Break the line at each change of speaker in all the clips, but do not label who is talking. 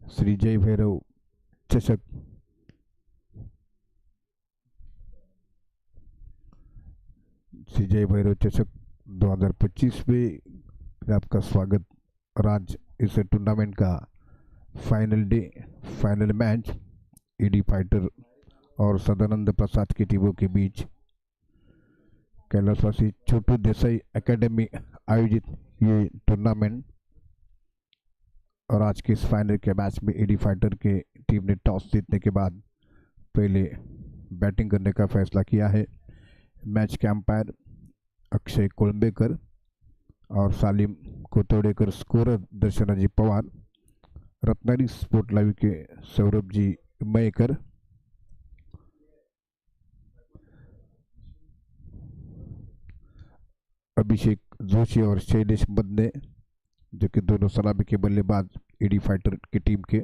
श्री जय भैरव चषक श्री जय भैरव चषक 2025 में आपका स्वागत। और आज इस टूर्नामेंट का final day, final match ED fighter और सदानंद प्रसाद की टीमों के बीच कैलाशवासी छोटू देसाई एकेडमी आयोजित ये टूर्नामेंट। और आज के इस फाइनल के मैच में ईडी फाइटर के टीम ने टॉस जीतने के बाद पहले बैटिंग करने का फैसला किया है। मैच के अंपायर अक्षय कोलंबेकर और सालिम कोतोड़ेकर, scorer दर्शनाजी Pawar, Ratnagiri sport live के सौरभ जी मयेकर, अभिषेक जोशी और शैलेश बदने जो कि दोनों सलामी के बल्लेबाज ईडी फाइटर की टीम के।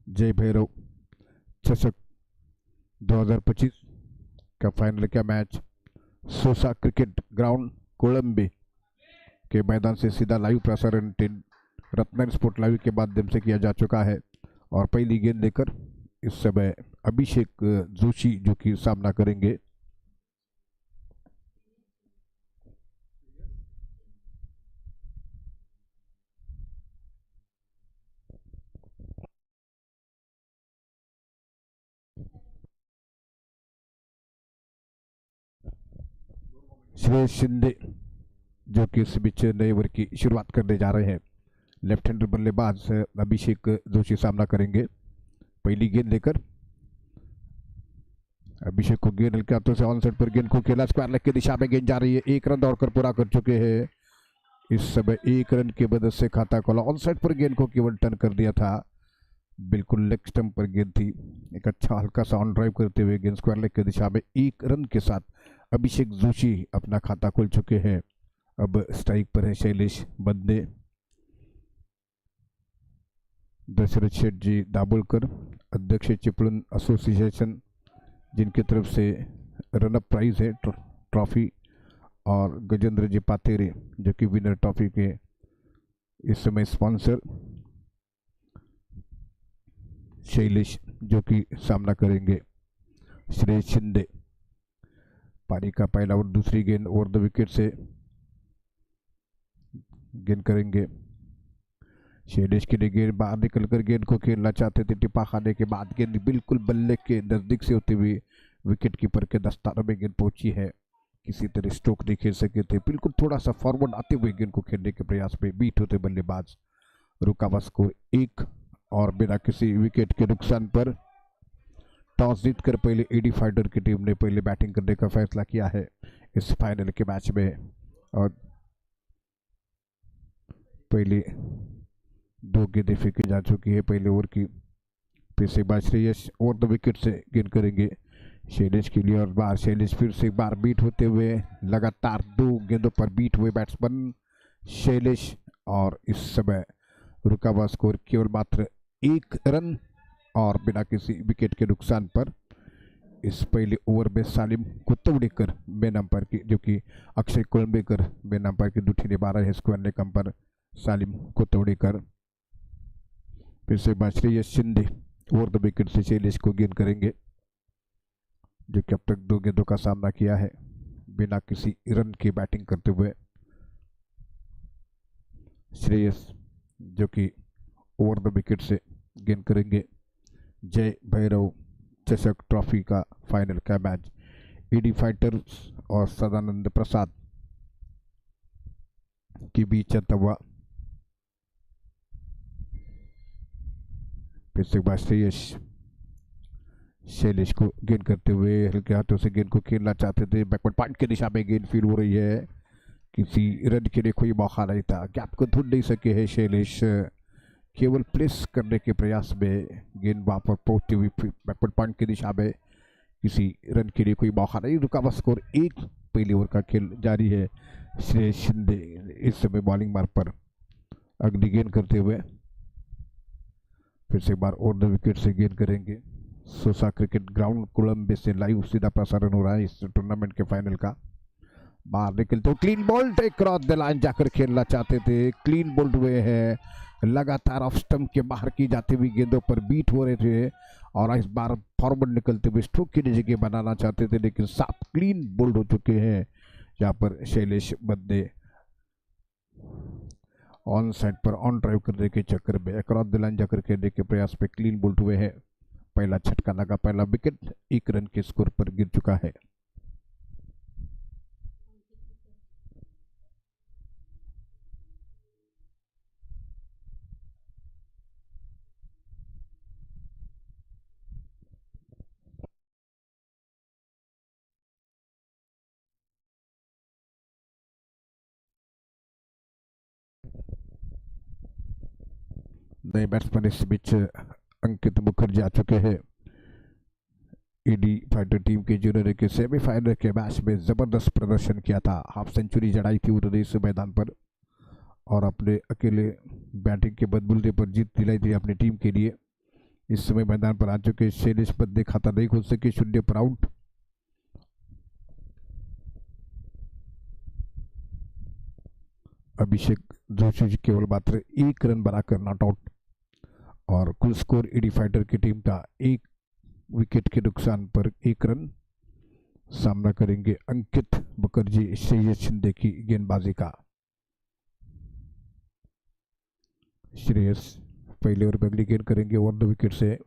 जय भैरव चषक 2025 का फाइनल का मैच सोसा क्रिकेट ग्राउंड कोलंबे के मैदान से सीधा लाइव प्रसारण रत्नागिरी स्पोर्ट लाइव के माध्यम से किया जा चुका है। और पहली गेंद लेकर इस समय अभिषेक जोशी जो कि सामना करेंगे। श्रेयस शिंदे जो कि इस बीच नए ओवर की शुरुआत करने जा रहे हैं। लेफ्ट हैंडर बल्लेबाज अभिषेक जोशी सामना करेंगे। पहली गेंद लेकर अभिषेक को गेंद हल्के हाथों से ऑन साइड पर गेंद को खेला, स्क्वायर लेग की दिशा में गेंद जा रही है। एक रन दौड़कर पूरा कर चुके हैं। इस समय एक रन की मदद से खाता खोला। ऑन साइड पर गेंद को केवल टर्न कर दिया था, बिल्कुल लेग स्टंप पर गेंद थी। एक अच्छा हल्का सा ऑन ड्राइव करते हुए गेंद स्क्वायर लेग की दिशा में एक रन के साथ अभिषेक जोशी अपना खाता खोल चुके हैं। अब स्ट्राइक पर है शैलेश बंदे, दशरथ शेठ जी दाभोलकर, अध्यक्ष चिपळूण एसोसिएशन, जिनकी तरफ से रनअप प्राइज है ट्रॉफी, और गजेंद्र जी पातेरे जो कि विनर ट्रॉफी के इस समय स्पॉन्सर। शैलेश जो कि सामना करेंगे श्रेयस शिंदे। पारी का पहला और दूसरी गेंद ओवर द विकेट से गेंद करेंगे। शैलेश के लिए गेंद बाहर निकलकर गेंद को खेलना चाहते थे। टिपा खाने के बाद गेंद बिल्कुल बल्ले के नजदीक से होते हुए विकेट कीपर के दस्ताने में गेंद पहुंची है। किसी तरह स्ट्रोक नहीं खेल सके थे। बिल्कुल थोड़ा सा फॉरवर्ड आते हुए गेंद को खेलने के प्रयास में बीट होते बल्लेबाज। रुका हुआ स्कोर 1 और बिना किसी विकेट के नुकसान पर टॉस जीतकर पहले ईडी फाइटर की टीम ने पहले बैटिंग करने का फैसला किया है इस फाइनल के मैच में। और पहले 2 गेंदें फेंकी जा चुकी है पहले ओवर की। फिर से बार श्रेयस ओवर द विकेट से गेंद करेंगे शैलेश के लिए। और बार शैलेश फिर से एक बार बीट होते हुए लगातार 2 गेंदों पर बीट हुए बैट्समैन शैलेश। और इस समय रुका हुआ स्कोर केवल मात्र 1 रन और बिना किसी विकेट के नुकसान पर। इस पहले ओवर में सालिम कोतोड़ेकर मेन अंपायर की, जो कि अक्षय कोलंबेकर मेन अंपायर की ड्यूटी निभा रहे हैं। स्क्वायर लेग अंपायर सालिम कोतोड़ेकर। फिर से Shreyas Shinde over the wicket से शैलेश को गेंद करेंगे, जो कि अब तक 2 गेंदों का सामना किया है बिना किसी रन की बैटिंग करते हुए। श्रेयस जो कि ओवर द विकेट से गेंद करेंगे। जय भैरव चषक ट्रॉफी का फाइनल का मैच ईडी फाइटर्स और सदानंद प्रसाद के बीच चलता हुआ। फिर से बार शैलेश को गेंद करते हुए हल्के हाथों से गेंद को खेलना चाहते थे। बैकवर्ड पॉइंट की दिशा में गेंद फील हो रही है। किसी रन के लिए कोई मौका नहीं था। गैप को ढूंढ नहीं सके हैं शैलेश। केवल प्रेस करने के प्रयास में गेंद वहां पर पहुंचती हुई बैकवर्ड पॉइंट की दिशा में किसी रन के लिए कोई मौका नहीं रुका, बस स्कोर 1। पहले ओवर का खेल जारी है। श्रेयस शिंदे इस समय बॉलिंग मार्ग पर अगली गेंद करते हुए फिर से एक बार ओवर द विकेट से गेंद करेंगे। सोसा क्रिकेट ग्राउंड कोलंबो से लाइव सीधा प्रसारण हो रहा है इस टूर्नामेंट के फाइनल का। बाहर निकलते क्लीन बोल्ट, एक क्रॉस द लाइन जाकर खेलना चाहते थे, क्लीन बोल्ट हुए हैं। लगातार ऑफ स्टंप के बाहर की जाती हुई गेंदों पर बीट हो रहे थे और इस बार फॉरवर्ड निकलते हुए स्ट्रोक की जगह बनाना चाहते थे, लेकिन 7 क्लीन बोल्ड हो चुके हैं। यहाँ पर शैलेश बदले ऑन साइड पर ऑन ड्राइव करने के चक्कर में अक्रॉस द लाइन जाकर खेलने के प्रयास पे क्लीन बोल्ड हुए हैं। पहला छटका लगा, पहला विकेट 1 रन के स्कोर पर गिर चुका है। नए बैट्समैन इस बीच अंकित मुखर्जी आ चुके हैं। ईडी फाइटर टीम के जिन्होंने के सेमीफाइनल के मैच में जबरदस्त प्रदर्शन किया था, हाफ सेंचुरी जड़ाई थी उन्होंने इस मैदान पर और अपने अकेले बैटिंग के बदबूते पर जीत दिलाई थी अपनी टीम के लिए। इस समय मैदान पर आ चुके शैलेश बदले खाता नहीं खोल सके, 0 पर आउट। अभिषेक जोशी केवल मात्र 1 रन बनाकर नॉट आउट और कुल स्कोर ईडी फाइटर की टीम का 1 विकेट के नुकसान पर 1 रन। सामना करेंगे अंकित मुखर्जी श्रेयस शिंदे की गेंदबाजी का। श्रेयस पहले ओवर में अगली गेंद करेंगे ओवर द विकेट से।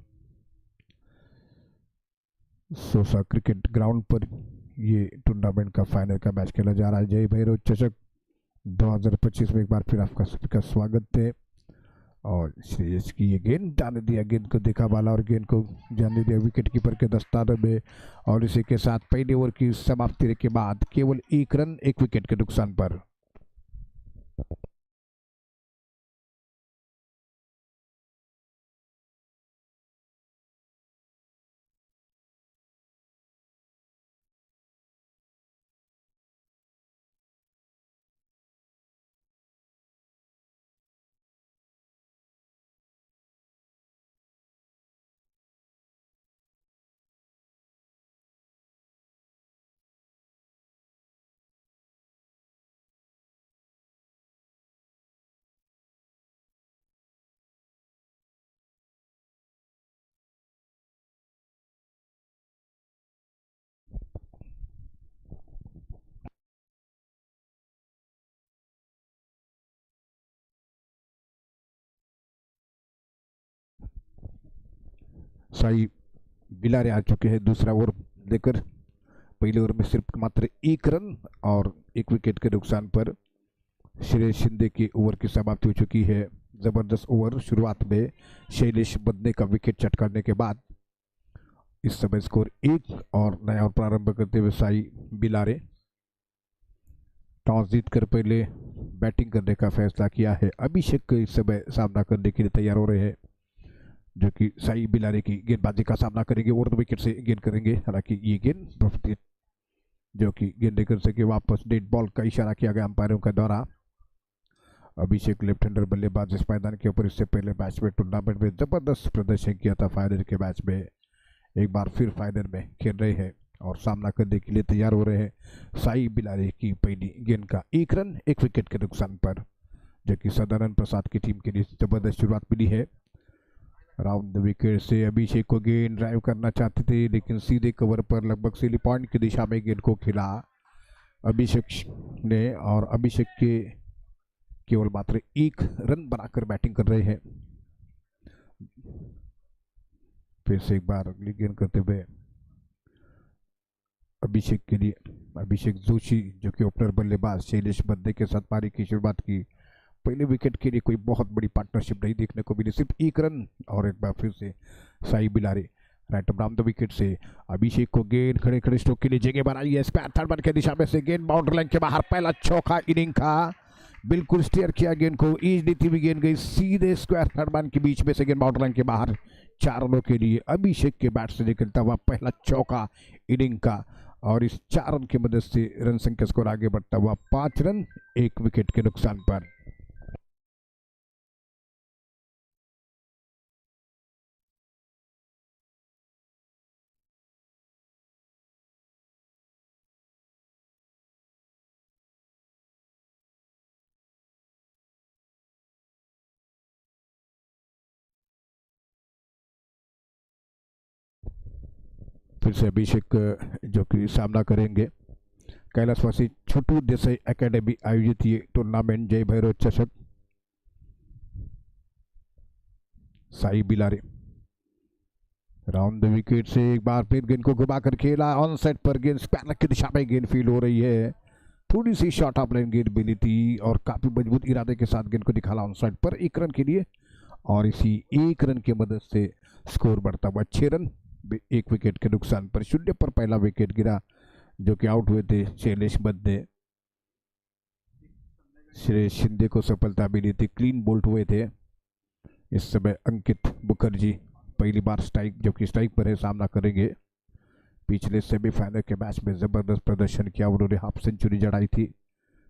सोसा क्रिकेट ग्राउंड पर ये टूर्नामेंट का फाइनल का मैच खेला जा रहा है। जय भैरव चषक 2025 में एक बार फिर आपका सभी का स्वागत है। और श्रेयस की ये गेंद जाने दिया, गेंद को देखा बाला और गेंद को जाने दिया विकेट कीपर के दस्ताने में और इसी के साथ पहले ओवर की समाप्ति के बाद केवल 1 रन 1 विकेट के नुकसान पर। साई बिलारे आ चुके हैं दूसरा ओवर लेकर। पहले ओवर में सिर्फ मात्र 1 रन और 1 विकेट के नुकसान पर श्रेयस शिंदे की ओवर की समाप्ति हो चुकी है। जबरदस्त ओवर शुरुआत में शैलेश बदले का विकेट चटकाने के बाद इस समय स्कोर 1 और नया ओवर प्रारंभ करते हुए साई बिलारे टॉस जीतकर पहले बैटिंग करने का फैसला किया है। अभिषेक इस समय सामना करने के लिए तैयार हो रहे हैं, जो कि साई बिलारे की गेंदबाजी का सामना करेंगे। ओवर द विकेट से गेंद करेंगे, हालांकि ये गेंद जो कि गेंद लेकर सके वापस डेड बॉल का इशारा किया गया अंपायरों का द्वारा। अभिषेक लेफ्ट हैंडर बल्लेबाज इस मैदान के ऊपर इससे पहले मैच में टूर्नामेंट में जबरदस्त प्रदर्शन किया था। फाइनल के मैच में एक बार फिर फाइनल में खेल रहे हैं और सामना करने के लिए तैयार हो रहे हैं। साई बिलारे की पहली गेंद का 1 रन 1 विकेट के नुकसान पर, जो कि सदानंद प्रसाद की टीम के लिए जबरदस्त शुरुआत मिली है। राउंड द विकेट से अभिषेक को गेंद ड्राइव करना चाहते थे, लेकिन सीधे कवर पर लगभग सीली पॉइंट की दिशा में गेंद को खिला अभिषेक ने और अभिषेक के केवल मात्र 1 रन बनाकर बैटिंग कर रहे हैं। फिर से एक बार अगली गेंद करते हुए अभिषेक के लिए अभिषेक जोशी, जो कि ओपनर बल्लेबाज शैलेश बदले के साथ पारी की शुरुआत की। पहले विकेट के लिए कोई बहुत बड़ी पार्टनरशिप नहीं देखने को मिली, सिर्फ 1 रन और एक बार फिर से Sai Bilare right around the wicket से अभिषेक को गेंद खड़े खड़े स्ट्रोक के लिए जगह बनाई है। स्क्वायर थर्ड की दिशा में से गेंद बाउंड्री लाइन के बाहर, पहला चौका इनिंग का बिल्कुल स्टेयर किया गेंद को, ईज देती हुई गेंद गई सीधे स्क्वायर थर्ड के बीच में से गेंद बाउंड्री लाइन के बाहर। 4 रनों के लिए अभिषेक के बैट से निकलता हुआ पहला चौका इनिंग का, और इस 4 रन की मदद से रन संख्या स्कोर आगे बढ़ता हुआ 5 रन 1 विकेट के नुकसान पर। फिर से अभिषेक जो कि सामना करेंगे। कैलाशवासी छोटू देसाई एकेडमी आयोजित ये टूर्नामेंट जय भैरव चषक। साई बिलारे राउंड द विकेट से एक बार फिर गेंद को घुमाकर खेला, ऑन साइड पर गेंद स्क्वायर की दिशा में गेंद फील हो रही है। थोड़ी सी शॉर्ट ऑफ लाइन गेंद मिली थी और काफी मजबूत इरादे के साथ गेंद को निकाला ऑन साइड पर 1 रन के लिए, और इसी 1 रन की मदद से स्कोर बढ़ता हुआ 6 रन 1 विकेट के नुकसान पर। 0 पर पहला विकेट गिरा, जो कि आउट हुए थे शैलेश बद्दे। श्रेयस शिंदे को सफलता मिली थी, क्लीन बोल्ट हुए थे। इस समय अंकित मुखर्जी पहली बार स्ट्राइक, जो कि स्ट्राइक पर है, सामना करेंगे। पिछले सेमीफाइनल के मैच में जबरदस्त प्रदर्शन किया, उन्होंने हाफ सेंचुरी जड़ाई थी।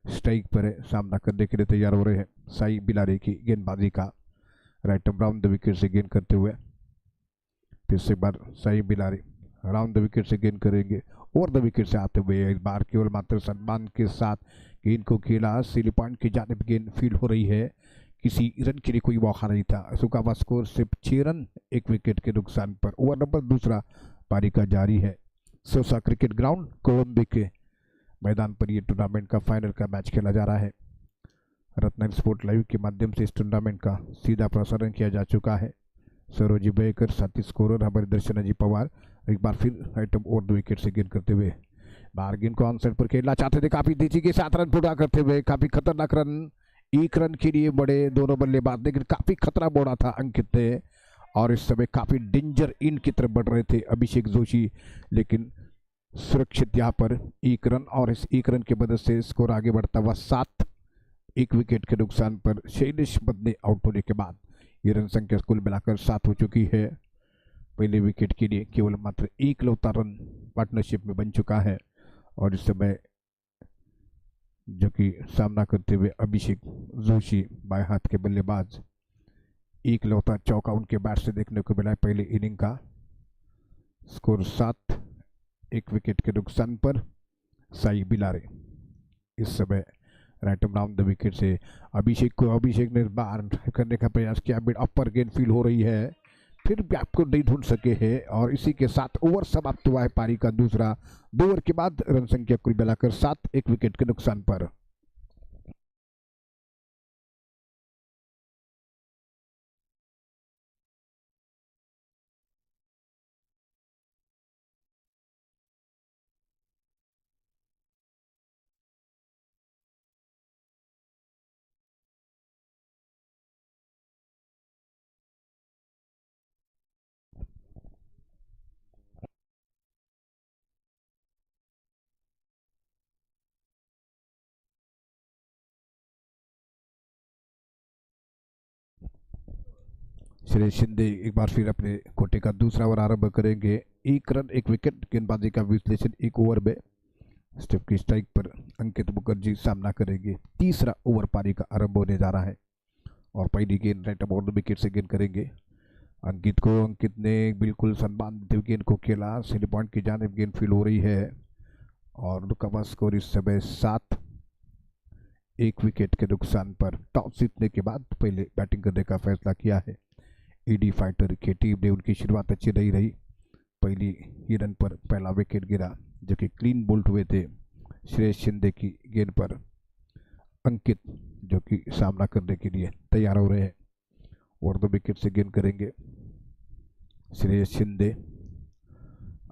स्ट्राइक पर है, सामना करने के लिए तैयार हो रहे हैं साई बिलारे की गेंदबाजी का। Right arm round the wicket से गेंद करते हुए फिर से बार साई बिलारे राउंड द विकेट से गेंद करेंगे। ओवर द विकेट से आते हुए इस बार केवल मात्र सम्मान के साथ गेंद को खेला, सीली पॉइंट की जानिब गेंद फील्ड हो रही है। किसी रन के लिए कोई मौका नहीं था। सुकावा स्कोर सिर्फ 6 रन 1 विकेट के नुकसान पर। ओवर नंबर दूसरा पारी का जारी है। सोसा क्रिकेट ग्राउंड कोलंबो के मैदान पर यह टूर्नामेंट का फाइनल का मैच खेला जा रहा है। रत्नागिरी स्पोर्ट लाइव के माध्यम से इस टूर्नामेंट का सीधा प्रसारण किया जा चुका है। सरोजी बेकर, साथी स्कोरर हमारे दर्शन अजी पवार एक बार फिर आइटम ओवर द विकेट से गेंद करते हुए बाहर गेंद को ऑन साइड पर खेलना चाहते थे, काफी तेजी के 7 रन पूरा करते हुए। काफी खतरनाक रन 1 रन के लिए बड़े दोनों बल्लेबाज, लेकिन काफी खतरा बोला था अंकित ने, और इस समय काफी डेंजर इन की तरफ बढ़ रहे थे अभिषेक जोशी, लेकिन सुरक्षित यहाँ पर 1 रन, और इस 1 रन की मदद से स्कोर आगे बढ़ता हुआ 7 1 विकेट के नुकसान पर। शैलेश बद्दे आउट होने के बाद ये रन संख्या कुल मिलाकर 7 हो चुकी है। पहले विकेट के लिए केवल मात्र 1 लौता रन पार्टनरशिप में बन चुका है, और इस समय जो कि सामना करते हुए अभिषेक जोशी बाएं हाथ के बल्लेबाज, 1 लौता चौका उनके बैट से देखने को मिला पहले इनिंग का। स्कोर 7 1 विकेट के नुकसान पर। साई बिलारे इस समय राइट राउंड द विकेट से अभिषेक ने बाहर करने का प्रयास किया, मिड अपर गेंद फील हो रही है, फिर भी आपको नहीं ढूंढ सके हैं, और इसी के साथ ओवर समाप्त हुआ है पारी का दूसरा। 2 ओवर के बाद रन संख्या कुल मिलाकर 7 1 विकेट के नुकसान पर। श्रेयस शिंदे एक बार फिर अपने कोटे का दूसरा ओवर आरंभ करेंगे। 1 रन 1 विकेट गेंदबाजी का विश्लेषण 1 ओवर में। स्टेप की स्ट्राइक पर अंकित मुखर्जी सामना करेंगे। तीसरा ओवर पारी का आरंभ होने जा रहा है, और पहली गेंद राइट ओवर द विकेट से गेंद करेंगे अंकित ने बिल्कुल सम्मान देते हुए गेंद को खेला, सीली पॉइंट की जानिब गेंद फील हो रही है, और रुका स्कोर इस समय 7 1 विकेट के नुकसान पर। टॉस जीतने के बाद पहले बैटिंग करने का फैसला किया है ईडी फाइटर की टीम ने। उनकी शुरुआत अच्छी नहीं रही, पहली ही रन पर पहला विकेट गिरा, जो कि क्लीन बोल्ट हुए थे श्रेयस शिंदे की गेंद पर। अंकित जो कि सामना करने के लिए तैयार हो रहे हैं, और 2 विकेट से गेंद करेंगे श्रेयस शिंदे।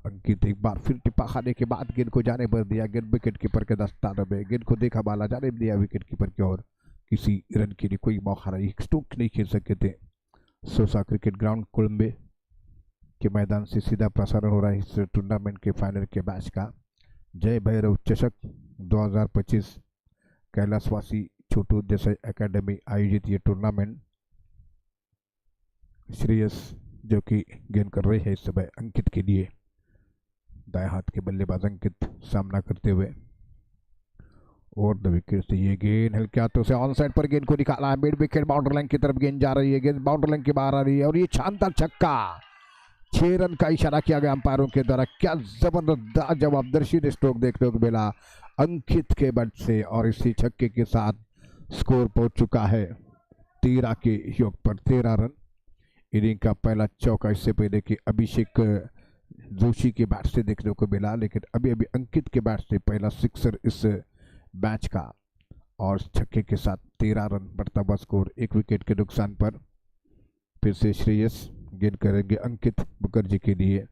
अंकित एक बार फिर टिप्पा खाने के बाद गेंद को जाने पर दिया, गेंद विकेट कीपर के दस्ताने में, गेंद को देखा, बाला जाने दिया विकेट कीपर की ओर। किसी रन के लिए कोई मौका नहीं, स्ट्रोक नहीं खेल सके थे। सोसा क्रिकेट ग्राउंड कोलंबो के मैदान से सीधा प्रसारण हो रहा है इस टूर्नामेंट के फाइनल के मैच का। जय भैरव चषक 2025 कैलाशवासी छोटू देसाई एकेडमी आयोजित ये टूर्नामेंट श्रेयस जो कि गेंद कर रहे हैं इस समय अंकित के लिए। दाएं हाथ के बल्लेबाज अंकित सामना करते हुए। और द विकेट से ये गेंद हल्के हाथों से ऑन साइड पर गेंद को निकाला है। मिड विकेट बाउंड्री लाइन की तरफ गेंद जा रही है। गेंद बाउंड्री लाइन के बाहर आ रही है और ये शानदार छक्का। 6 रन का इशारा किया गया अंपायरों के द्वारा। क्या जबरदस्त जवाबदर्शी स्ट्रोक देखने को मिला अंकित के बैट से और इसी छक्के के साथ स्कोर पहुंच चुका है 13 के योग पर 13 रन। इनिंग का पहला चौका इससे पहले कि अभिषेक जोशी के बैट से देखने को मिला, लेकिन अभी अभी अंकित के बैट से पहला सिक्सर इस मैच का और छक्के के साथ 13 रन बढ़ता हुआ स्कोर 1 विकेट के नुकसान पर। फिर से श्रेयस गेंद करेंगे अंकित मुखर्जी के लिए।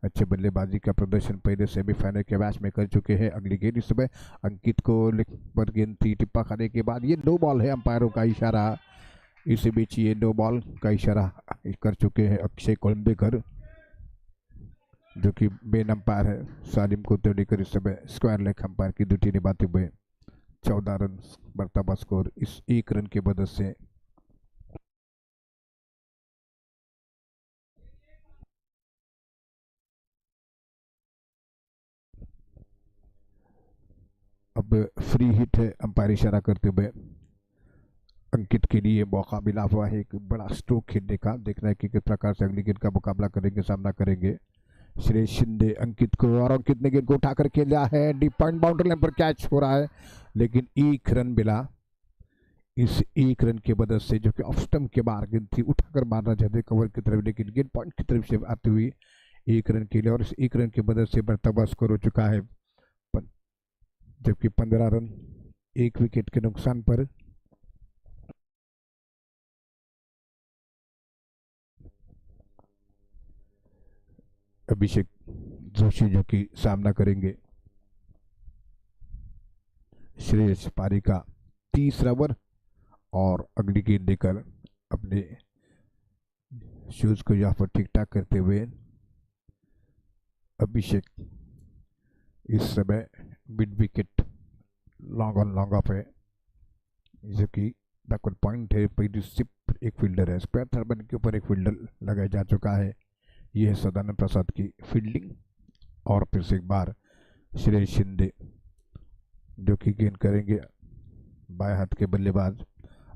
अच्छे बल्लेबाजी का प्रदर्शन पहले सेमीफाइनल के मैच में कर चुके हैं। अगली गेंद इस समय अंकित को पर गेंद थी, टिप्पा खाने के बाद ये नो बॉल है, अंपायरों का इशारा। इसी बीच ये नो बॉल का इशारा कर चुके हैं अक्षय कोलंबेकर, जो कि मेन अंपायर है। सालिम को तोड़कर इस समय स्क्वायर लेग अंपायर की ड्यूटी निभाते हुए 14 रन बढ़ता हुआ स्कोर इस 1 रन की मदद से। अब फ्री हिट है, अंपायर इशारा करते हुए अंकित के लिए मौका मिला हुआ है एक बड़ा स्ट्रोक खेलने का। देखना है कि किस प्रकार से अगली गेंद का मुकाबला करेंगे, सामना करेंगे श्रेयस शिंदे अंकित को। और अंकित ने गेंद को उठाकर खेला है, डीप पॉइंट बाउंड्री लाइन पर कैच हो रहा है, लेकिन 1 रन मिला। इस 1 रन की मदद से, जो कि ऑफ स्टंप के बाहर गेंद थी, उठाकर मारना चाहते कवर की तरफ, लेकिन गेंद पॉइंट की तरफ से आती हुई 1 रन के लिए। और इस 1 रन की मदद से बढ़ता हुआ स्कोर हो चुका है जबकि 15 रन 1 विकेट के नुकसान पर। अभिषेक जोशी जो कि सामना करेंगे श्रेयस पारी का 30 ओवर और अगली गेंद देकर अपने शूज को यहाँ पर ठीक ठाक करते हुए अभिषेक इस समय mid wicket long on long off है, जो कि बैकवर्ड पॉइंट है। पहली सिर्फ एक फील्डर है, स्क्वायर थर्बन के ऊपर एक फील्डर लगाया जा चुका है। यह है सदानंद प्रसाद की फील्डिंग। और फिर से एक बार श्रेयस शिंदे जो कि गेंद करेंगे बाएं हाथ के बल्लेबाज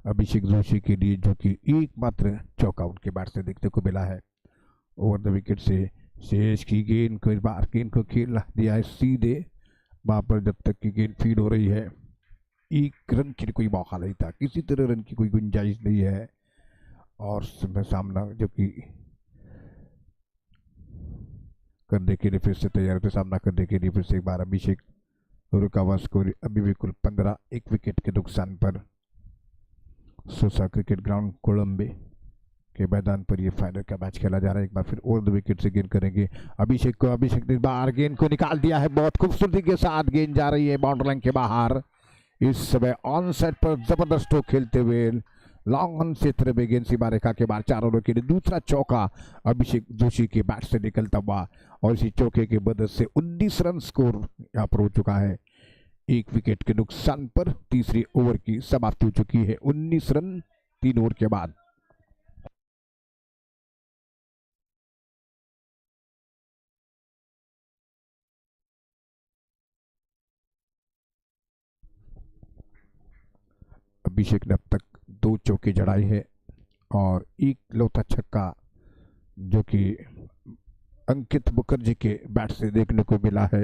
अभिषेक जोशी के लिए, जो कि एकमात्र चौका उनके बैट से देखने को मिला है। ओवर द विकेट से शेष की गेंद को बार गेंद को खेल दिया है सीधे वहां पर, जब तक की गेंद फीड हो रही है। 1 रन की कोई मौका नहीं था, किसी तरह रन की कोई गुंजाइश नहीं है। और सामना जो कि करने के लिए फिर से तैयार थे, सामना करने के लिए फिर से एक बार अभिषेक। रुका हुआ स्कोर अभी भी कुल 15 1 विकेट के नुकसान पर। सोसा क्रिकेट ग्राउंड कोलंबे के मैदान पर यह फाइनल का मैच खेला जा रहा है। एक बार फिर ओवर द विकेट से गेंद करेंगे अभिषेक को। अभिषेक ने बाहर गेंद को निकाल दिया है, बहुत खूबसूरती के साथ गेंद जा रही है बाउंड्री लाइन के बाहर। इस समय ऑन साइड पर जबरदस्त स्ट्रोक खेलते हुए लॉन्ग ऑन क्षेत्र में गेंद सीमा रेखा के बाहर 4 ओवर के लिए दूसरा चौका अभिषेक जोशी के बैट से निकलता हुआ, और इसी चौके की मदद से 19 रन स्कोर यहाँ पर हो चुका है 1 विकेट के नुकसान पर। तीसरी ओवर की समाप्ति हो चुकी है 19 रन 3 ओवर के बाद। अभिषेक ने अब तक 2 चौके जड़ाए हैं और एक लौता छक्का जो कि अंकित मुखर्जी के बैट से देखने को मिला है।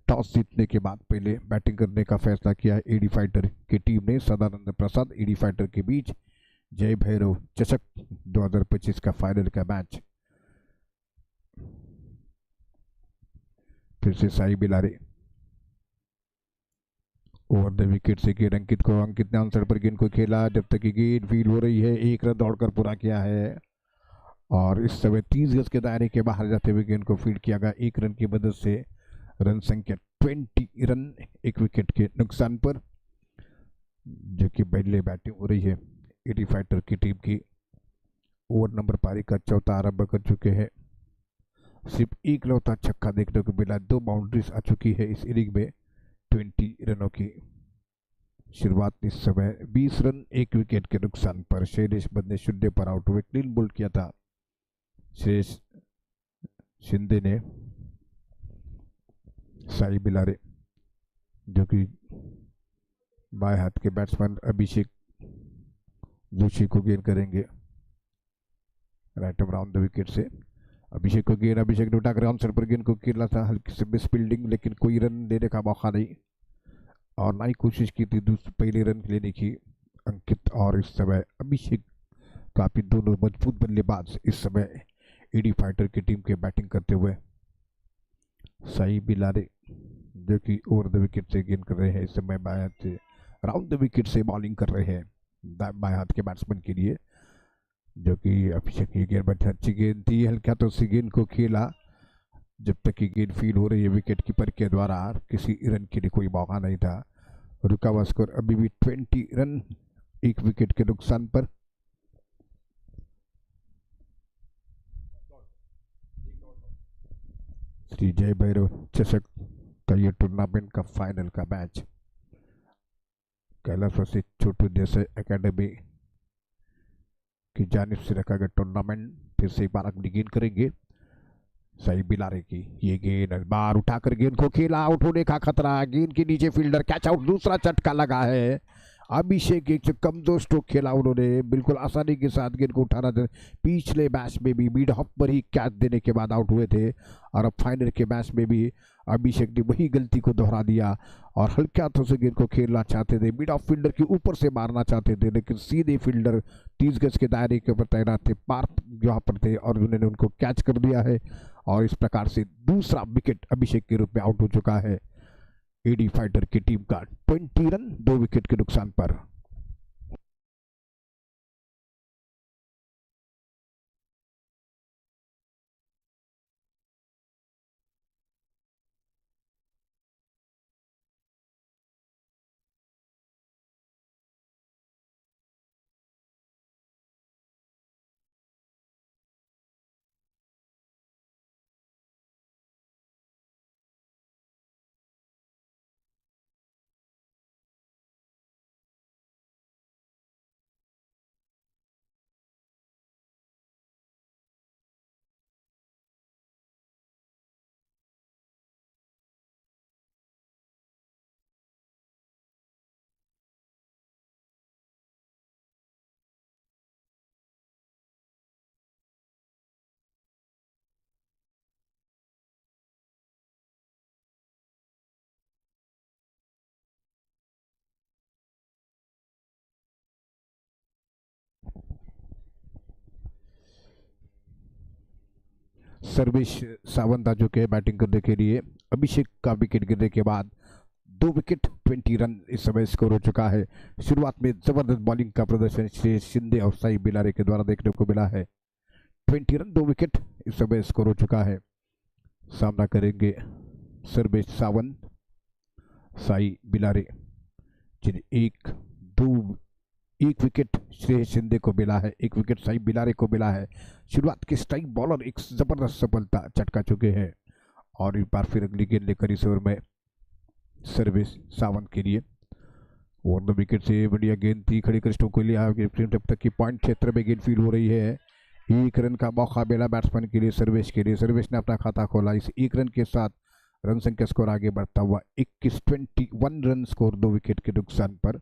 टॉस जीतने के बाद पहले बैटिंग करने का फैसला किया एडी फाइटर की टीम ने। सदानंद प्रसाद एडी फाइटर के बीच जय भैरव चषक 2025 का फाइनल का मैच। फिर से साई बिलारे ओवर द विकेट से गेंद अंकित को। अंकित ने आंसर पर गेंद को खेला, जब तक की गेंद फील्ड हो रही है 1 रन दौड़कर पूरा किया है। और इस समय 30 गज के दायरे के बाहर जाते हुए गेंद को फील्ड किया गया 1 रन की मदद से। रन संख्या 20 रन 1 विकेट के नुकसान पर, जो कि पहले बैटिंग हो रही है एडी फाइटर की टीम की। ओवर नंबर पारी का चौथा आरंभ कर चुके हैं। सिर्फ एक लौता छक्का देखने को मिला, 2 बाउंड्रीज आ चुकी है इस इनिंग में 20 रनों की। शुरुआत इस समय 20 रन 1 विकेट के नुकसान पर। शैलेश बंदे शून्य पर आउट हुए, क्लीन बोल्ड किया था श्रेयस शिंदे ने। साई बिलारे जो कि बाएं हाथ के बैट्समैन अभिषेक जोशी को गेंद करेंगे राइट अराउंड द विकेट से। अभिषेक को गेंद, अभिषेक ने उठाकर ऑन साइड पर गेंद को खेला था, हल्की से मिस फील्डिंग, लेकिन कोई रन देने का मौका नहीं और ना ही कोशिश की थी पहले रन लेने की अंकित। और इस समय अभिषेक काफी दोनों मजबूत बल्लेबाज इस समय ईडी फाइटर की टीम के बैटिंग करते हुए। साई बिलारे जो कि ओवर द विकेट से गेंद कर रहे हैं इस समय, बाएं हाथ से राउंड द विकेट से बॉलिंग कर रहे हैं बाएं हाथ के बैट्समैन के लिए, जो कि अभिषेक की गेंद बहुत अच्छी गेंद थी, हल्का तो उसी गेंद को खेला जब तक कि गेंद फील हो रही है विकेट कीपर के द्वारा, किसी रन के लिए कोई मौका नहीं था। रुका हुआ स्कोर अभी भी 20 रन 1 विकेट के नुकसान पर। श्री जय भैरव चषक का ये टूर्नामेंट का फाइनल का मैच कैलाश छोटू देसाई एकेडमी की जानिब से रखा गया टूर्नामेंट। फिर से एक बार अगली गेंद करेंगे साई बिलारे की, ये गेंद बार उठाकर गेंद को खेला, आउट होने का खतरा, गेंद के नीचे फील्डर कैच आउट, दूसरा झटका लगा है। अभिषेक एक कमजोर स्ट्रोक खेला उन्होंने, बिल्कुल आसानी के साथ गेंद को उठाना था। पिछले मैच में भी मिड ऑफ पर ही कैच देने के बाद आउट हुए थे और अब फाइनल के मैच में भी अभिषेक ने वही गलती को दोहरा दिया और हल्के हाथों से गेंद को खेलना चाहते थे, मिड ऑफ फील्डर के ऊपर से मारना चाहते थे, लेकिन सीधे फील्डर 30 गज के दायरे के ऊपर तैनात थे, पार जहाँ पर थे और उन्होंने उनको कैच कर दिया है और इस प्रकार से दूसरा विकेट अभिषेक के रूप में आउट हो चुका है एडी फाइटर की टीम का 20 रन 2 विकेट के नुकसान पर। सर्वेश सावंत आ चुके हैं बैटिंग करने के लिए। अभिषेक का विकेट गिरने के बाद 2 विकेट 20 रन इस समय स्कोर हो चुका है। शुरुआत में जबरदस्त बॉलिंग का प्रदर्शन श्री शिंदे और साई बिलारे के द्वारा देखने को मिला है। 20 रन 2 विकेट इस समय स्कोर हो चुका है। सामना करेंगे सर्वेश सावंत साई बिलारे, जिन्हें एक विकेट श्रेयस शिंदे को मिला है, 1 विकेट साई बिलारे को मिला है। शुरुआत के स्ट्राइक बॉलर एक जबरदस्त सफलता चटका चुके हैं और एक बार फिर अगली गेंद लेकर इस ओवर में सर्विस सावंत के लिए। ओवर द विकेट से बढ़िया गेंद थी, खड़ी कृष्णों को लिया जब तक कि पॉइंट क्षेत्र में गेंद फील हो रही है। 1 रन का मौका मिला बैट्समैन के लिए सर्वेश के लिए, सर्वेश ने अपना खाता खोला। इस 1 रन के साथ रन संख्या स्कोर आगे बढ़ता हुआ 21 रन स्कोर 2 विकेट के नुकसान पर।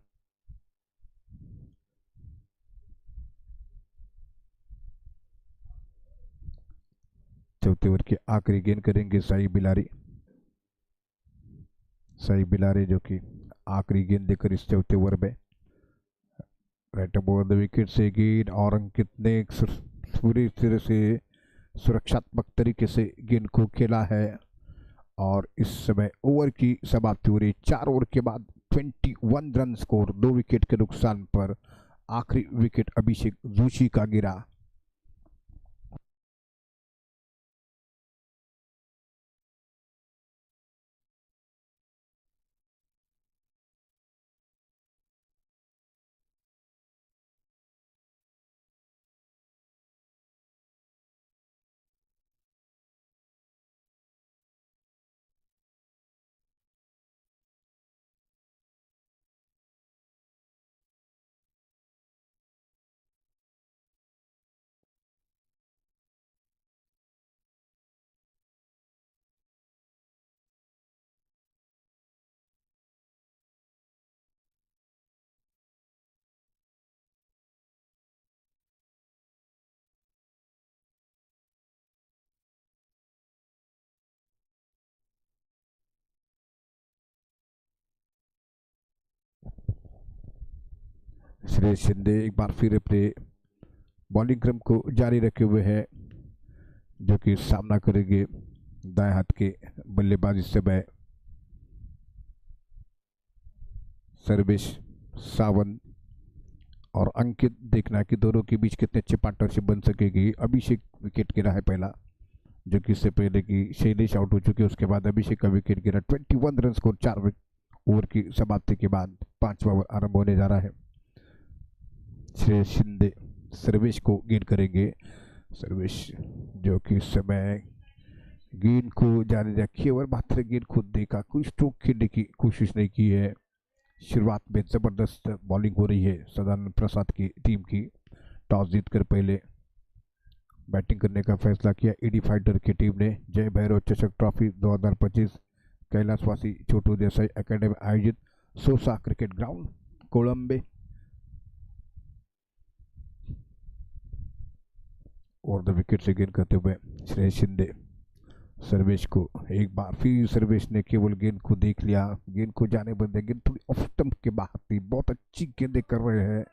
चौथे ओवर की आखिरी गेंद करेंगे साई बिलारी, साई बिलारे जो कि आखिरी गेंद देकर इस चौथे ओवर में राइट ओवर द विकेट से गेंद और अंकित ने पूरी तरह से सुरक्षात्मक तरीके से गेंद को खेला है और इस समय ओवर की समाप्ति हो रही। 4 ओवर के बाद 21 रन स्कोर 2 विकेट के नुकसान पर। आखिरी विकेट अभिषेक जोशी का गिरा। श्रेयस शिंदे एक बार फिर अपने बॉलिंग क्रम को जारी रखे हुए हैं, जो कि सामना करेंगे दाएं हाथ के बल्लेबाज इस समय सर्वेश सावंत और अंकित। देखना कि दोनों के बीच कितने अच्छी पार्टनरशिप बन सकेगी। अभिषेक विकेट गिरा है पहला, जो कि इससे पहले कि शैलेश आउट हो चुके, उसके बाद अभिषेक का विकेट गिरा। 21 रन स्कोर 4 ओवर की समाप्ति के बाद पांचवा ओवर आरंभ होने जा रहा है। श्रेयस शिंदे सर्वेश को गेंद करेंगे। सर्वेश जो कि इस समय गेंद को जारी रखी और मात्र गेंद खुद देखा, कोई स्ट्रोक खेलने की कोशिश नहीं की है। शुरुआत में जबरदस्त बॉलिंग हो रही है सदानंद प्रसाद की टीम की। टॉस जीतकर पहले बैटिंग करने का फैसला किया ईडी फाइटर की टीम ने। जय भैरव चषक ट्रॉफी 2025 कैलाशवासी छोटू देसाई एकेडमी आयोजित सोसा क्रिकेट ग्राउंड कोलंबे और द विकेट से गेंद करते हुए श्रेयस शिंदे सर्वेश को एक बार फिर सर्वेश ने केवल गेंद को देख लिया, गेंद को जाने बंदे, गेंद थोड़ी ऑफ स्टंप के बाहर थी। बहुत अच्छी गेंदें कर रहे हैं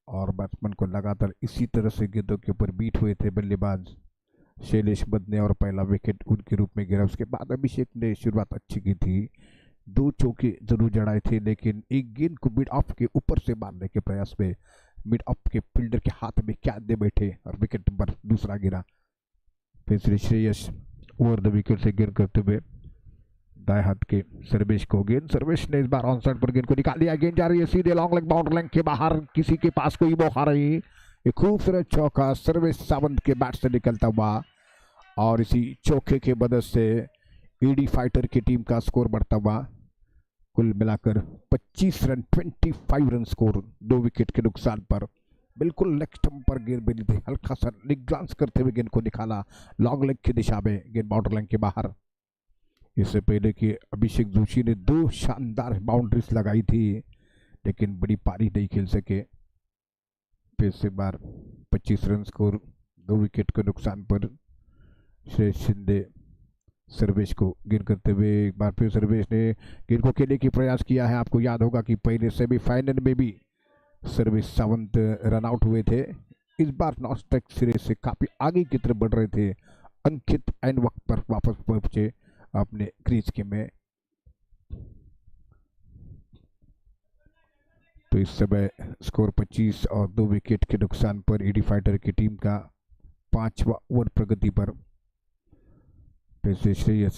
और बैट्समैन को लगातार इसी तरह से गेंदों के ऊपर बीट हुए थे बल्लेबाज शैलेश बदने और पहला विकेट उनके रूप में गिरा। उसके बाद अभिषेक ने शुरुआत अच्छी की थी, 2 चौके जरूर जड़ाए थे, लेकिन एक गेंद को मिड ऑफ के ऊपर से मारने के प्रयास में मिड ऑफ के फील्डर के हाथ में क्या दे बैठे और विकेट नंबर दूसरा गिरा। फिर श्रेयस ओवर द विकेट से गेंद करते हुए दाएं हाथ के सर्वेश को गेंद, सर्वेश ने इस बार ऑन साइड पर गेंद को निकाल दिया। गेंद जा रही है सीधे लॉन्ग लेग बाउंड्री लाइन के बाहर, किसी के पास कोई मौका नहीं। एक खूबसूरत चौका सर्वेश सावंत के बैट से निकलता हुआ और इसी चौके के मदद से ईडी फाइटर की टीम का स्कोर बढ़ता हुआ कुल मिलाकर 25 रन 25 रन स्कोर 2 विकेट के नुकसान पर। बिल्कुल लेग स्टंप पर गेंद मिली थी, हल्का सा लेग ग्लांस करते हुए गेंद को निकाला लॉन्ग लेग की दिशा में, गेंद बाउंड्री लाइन के बाहर। इससे पहले कि अभिषेक जोशी ने 2 शानदार बाउंड्रीज लगाई थी, लेकिन बड़ी पारी नहीं खेल सके। फिर से बार 25 रन स्कोर 2 विकेट के नुकसान पर श्रेयस शिंदे सर्वेश को गेंद करते हुए एक बार फिर सर्वेश ने गेंद को खेलने की प्रयास किया है। आपको याद होगा कि पहले सेमीफाइनल में भी सर्वेश सावंत रन आउट हुए थे। इस बार नॉन स्ट्राइक सिरे से काफी आगे की तरफ बढ़ रहे थे। अंकित एन वक्त पर वापस पहुंचे अपने क्रीज के में। तो इस समय स्कोर 25 और 2 विकेट के नुकसान पर ईडी फाइटर की टीम का 5वां ओवर प्रगति पर। फिर से श्रेयस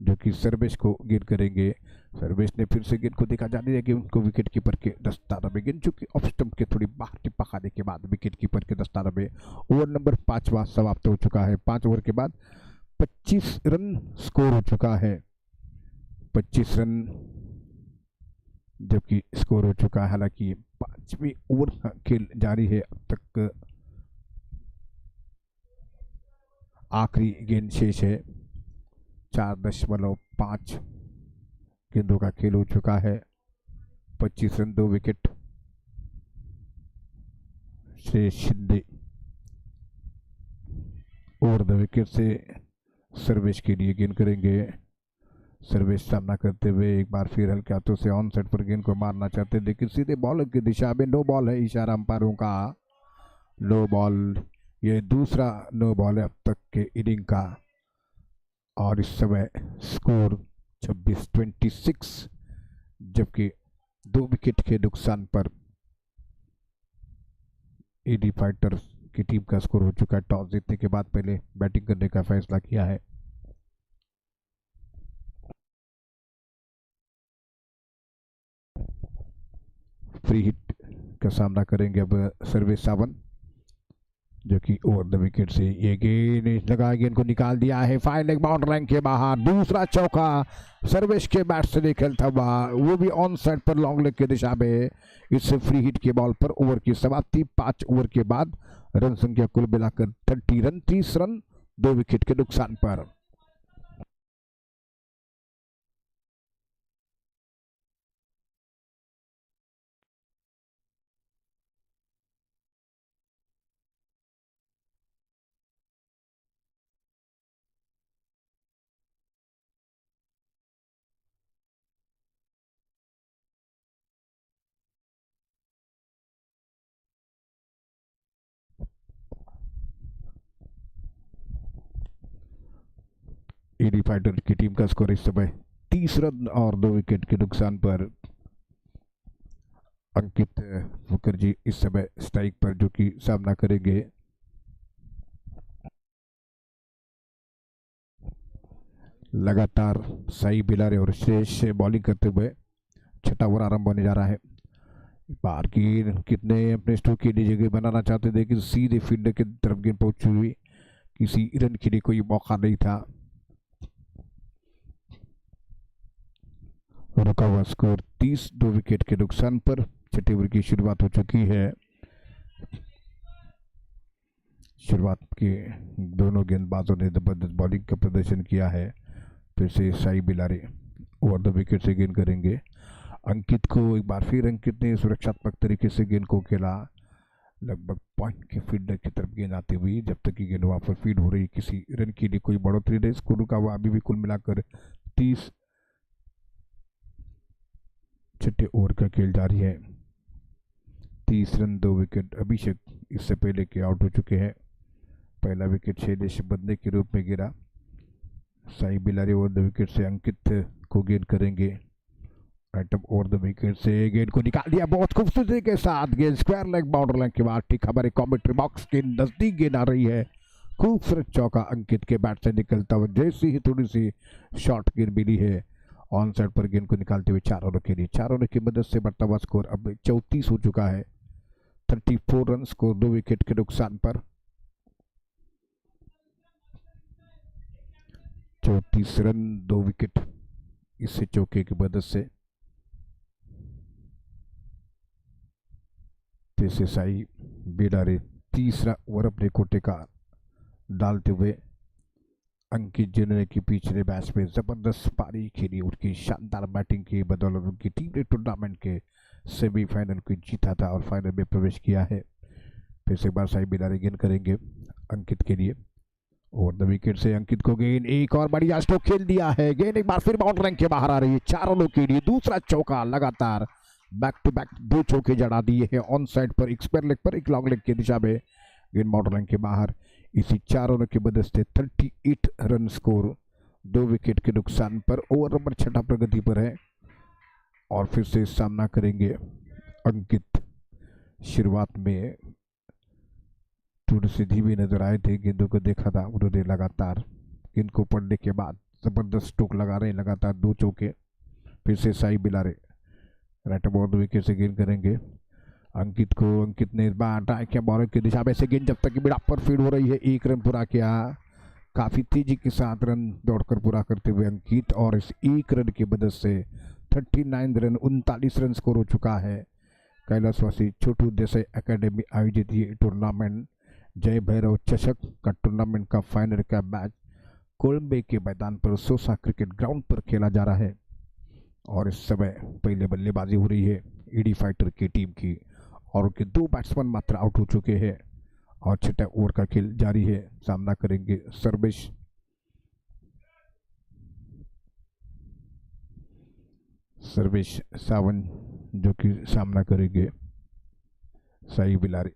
जो कि सर्वेश को गेंद करेंगे। सर्वेश ने फिर से गेंद को देखा, जाने दिया कि उनको विकेट कीपर के दस्ताना में गेंद चूंकि ऑफ स्टंप के थोड़ी बाहर टिप्पा खाने के बाद विकेट कीपर के दस्ताना में ओवर नंबर 5वां समाप्त हो चुका है। 5 ओवर के बाद 25 रन स्कोर हो चुका है। 25 रन जबकि स्कोर हो चुका है। हालांकि 5वीं ओवर खेल जारी है, अब तक आखिरी गेंद शेष है। 4.5 गेंदों का खेल हो चुका है। 25 run 2 wicket. Shreyas Shinde over the wicket से सर्वेश के लिए गेंद करेंगे। सर्वेश सामना करते हुए एक बार फिर हल्के हाथों से ऑन साइड पर गेंद को मारना चाहते हैं, लेकिन सीधे बॉलर की दिशा में नो बॉल है, इशारा अंपायरों का नो बॉल। ये दूसरा नो बॉल है अब तक के इनिंग का और इस समय स्कोर 26-26, जबकि 2 विकेट के नुकसान पर ईडी फाइटर की टीम का स्कोर हो चुका है। टॉस जीतने के बाद पहले बैटिंग करने का फैसला किया है। फ्री हिट का सामना करेंगे अब सर्वेश सावंत, जो कि ओवर द विकेट से ये गेंद लगा, गेंद को निकाल दिया है फाइन लेग बाउंड्री लाइन के बाहर। दूसरा चौका सर्वेश के बैट से निकलता हुआ, वो भी ऑन साइड पर लॉन्ग लेग की दिशा में। इससे फ्री हिट के बॉल पर ओवर की समाप्ति। 5 ओवर के बाद रन संख्या कुल मिलाकर 30 रन 30 रन 2 विकेट के नुकसान पर। ईडी फाइटर की टीम का स्कोर इस समय 30 रन और 2 विकेट के नुकसान पर। अंकित मुखर्जी इस समय स्ट्राइक पर जो कि सामना करेंगे। लगातार साई बिलारे और श्रेयस बॉलिंग करते हुए छठा ओवर आरंभ होने जा रहा है। बाहर की कितने अपने स्ट्रोक के लिए जगह बनाना चाहते थे, लेकिन सीधे फील्डर की तरफ गेंद पहुंची हुई, किसी रन के लिए कोई मौका नहीं था। रुका हुआ स्कोर 30, 2 विकेट के नुकसान पर। छठे ओवर की शुरुआत हो चुकी है। शुरुआत के दोनों गेंदबाजों ने जबरदस्त बॉलिंग का प्रदर्शन किया है। फिर से साई बिलारे ओवर द विकेट से गेंद करेंगे। अंकित को एक बार फिर अंकित ने सुरक्षात्मक तरीके से गेंद को खेला। लगभग पॉइंट के फील्डर की तरफ गेंद आती हुई, जब तक कि गेंद वहां पर फीड हो रही, किसी रन के लिए कोई बढ़ोतरी नहीं। स्कोर का हुआ अभी भी कुल मिलाकर 30। छठे ओवर का खेल जारी है। 30 रन 2 विकेट। अभिषेक इससे पहले के आउट हो चुके हैं। पहला विकेट शैलेश बंदे के रूप में गिरा। Sai Bilari over the wicket से अंकित को गेंद करेंगे। राइटअप ओवर द विकेट से गेंद को निकाल दिया बहुत खूबसूरती के साथ। गेंद स्क्वायर लेग बाउंड्री लाइन के बाद ठीक हमारे कमेंट्री बॉक्स के नजदीक गेंद आ रही है। खूबसूरत चौका अंकित के बैट से निकलता हुआ, जैसी ही थोड़ी सी शॉर्ट गेंद मिली है ऑन साइड पर, गेंद को निकालते हुए 4 ओवर के लिए। 4 ओवर की मदद से बढ़ता हुआ स्कोर अब 34 हो चुका है। 34 रन स्कोर 2 विकेट के नुकसान पर। 34 रन 2 विकेट इससे चौके की मदद से। जैसे साई बिलारे तीसरा ओवर अपने कोटे का डालते हुए अंकित जिन्होंने की पिछले मैच में जबरदस्त पारी खेली, उनकी शानदार बैटिंग की बदौलत उनकी टीम ने टूर्नामेंट के सेमीफाइनल को जीता था और फाइनल में प्रवेश किया है। फिर से एक बार साई बिलारे गेंद करेंगे अंकित के लिए। ओवर द विकेट से अंकित को गेंद, एक और बढ़िया स्ट्रोक खेल दिया है। गेंद एक बार फिर बाउंड्री लाइन के बाहर आ रही है। 4 रनों के लिए दूसरा चौका लगातार। बैक टू बैक 2 चौके जड़ा दिए हैं ऑन साइड पर, एक स्क्वायर लेग पर, एक लॉन्ग लेग की दिशा में। गेंद बाउंड्री लाइन के बाहर। इसी 4 रनों की मदद से 38 रन स्कोर 2 विकेट के नुकसान पर। ओवर नंबर 6 प्रगति पर है और फिर से सामना करेंगे अंकित। शुरुआत में थोड़ी सी धीमी नजर आए थे, गेंदों को देखा था उन्होंने, लगातार गेंद को पड़ने के बाद जबरदस्त स्ट्रोक लगा रहे हैं, लगातार 2 चौके। फिर से Sai Bilare right about wicket से गेंद करेंगे अंकित को। अंकित ने इस बार ट्राई किया बॉलर की दिशा में से गेंद, जब तक कि मिड पर फीड हो रही है। 1 रन पूरा किया, काफी तेजी के साथ रन दौड़कर पूरा करते हुए अंकित, और इस 1 रन की मदद से 39 रन 39 रन स्कोर हो चुका है। कैलाशवासी छोटू देसाई एकेडमी आयोजित ये टूर्नामेंट जय भैरव चषक का टूर्नामेंट का फाइनल का मैच कोलंबे के मैदान पर सोसा क्रिकेट ग्राउंड पर खेला जा रहा है। और इस समय पहले बल्लेबाजी हो रही है ईडी फाइटर की टीम की, और उनके 2 बैट्समैन मात्र आउट हो चुके हैं और 6 ओवर का खेल जारी है। सामना करेंगे सर्वेश सावन, जो कि सामना करेंगे Sai Bilari.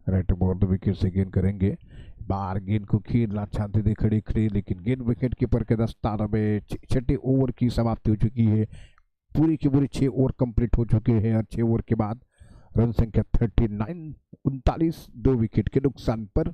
Right about the wicket से गेंद करेंगे। बाहर गेंद को खेलना चाहते थे खड़े खड़े, लेकिन गेंद विकेट कीपर के दस्तार में। 6 ओवर की समाप्ति हो चुकी है। पूरी की पूरी 6 ओवर कंप्लीट हो चुके हैं और 6 ओवर के बाद रन संख्या 39 39 2 विकेट के नुकसान पर।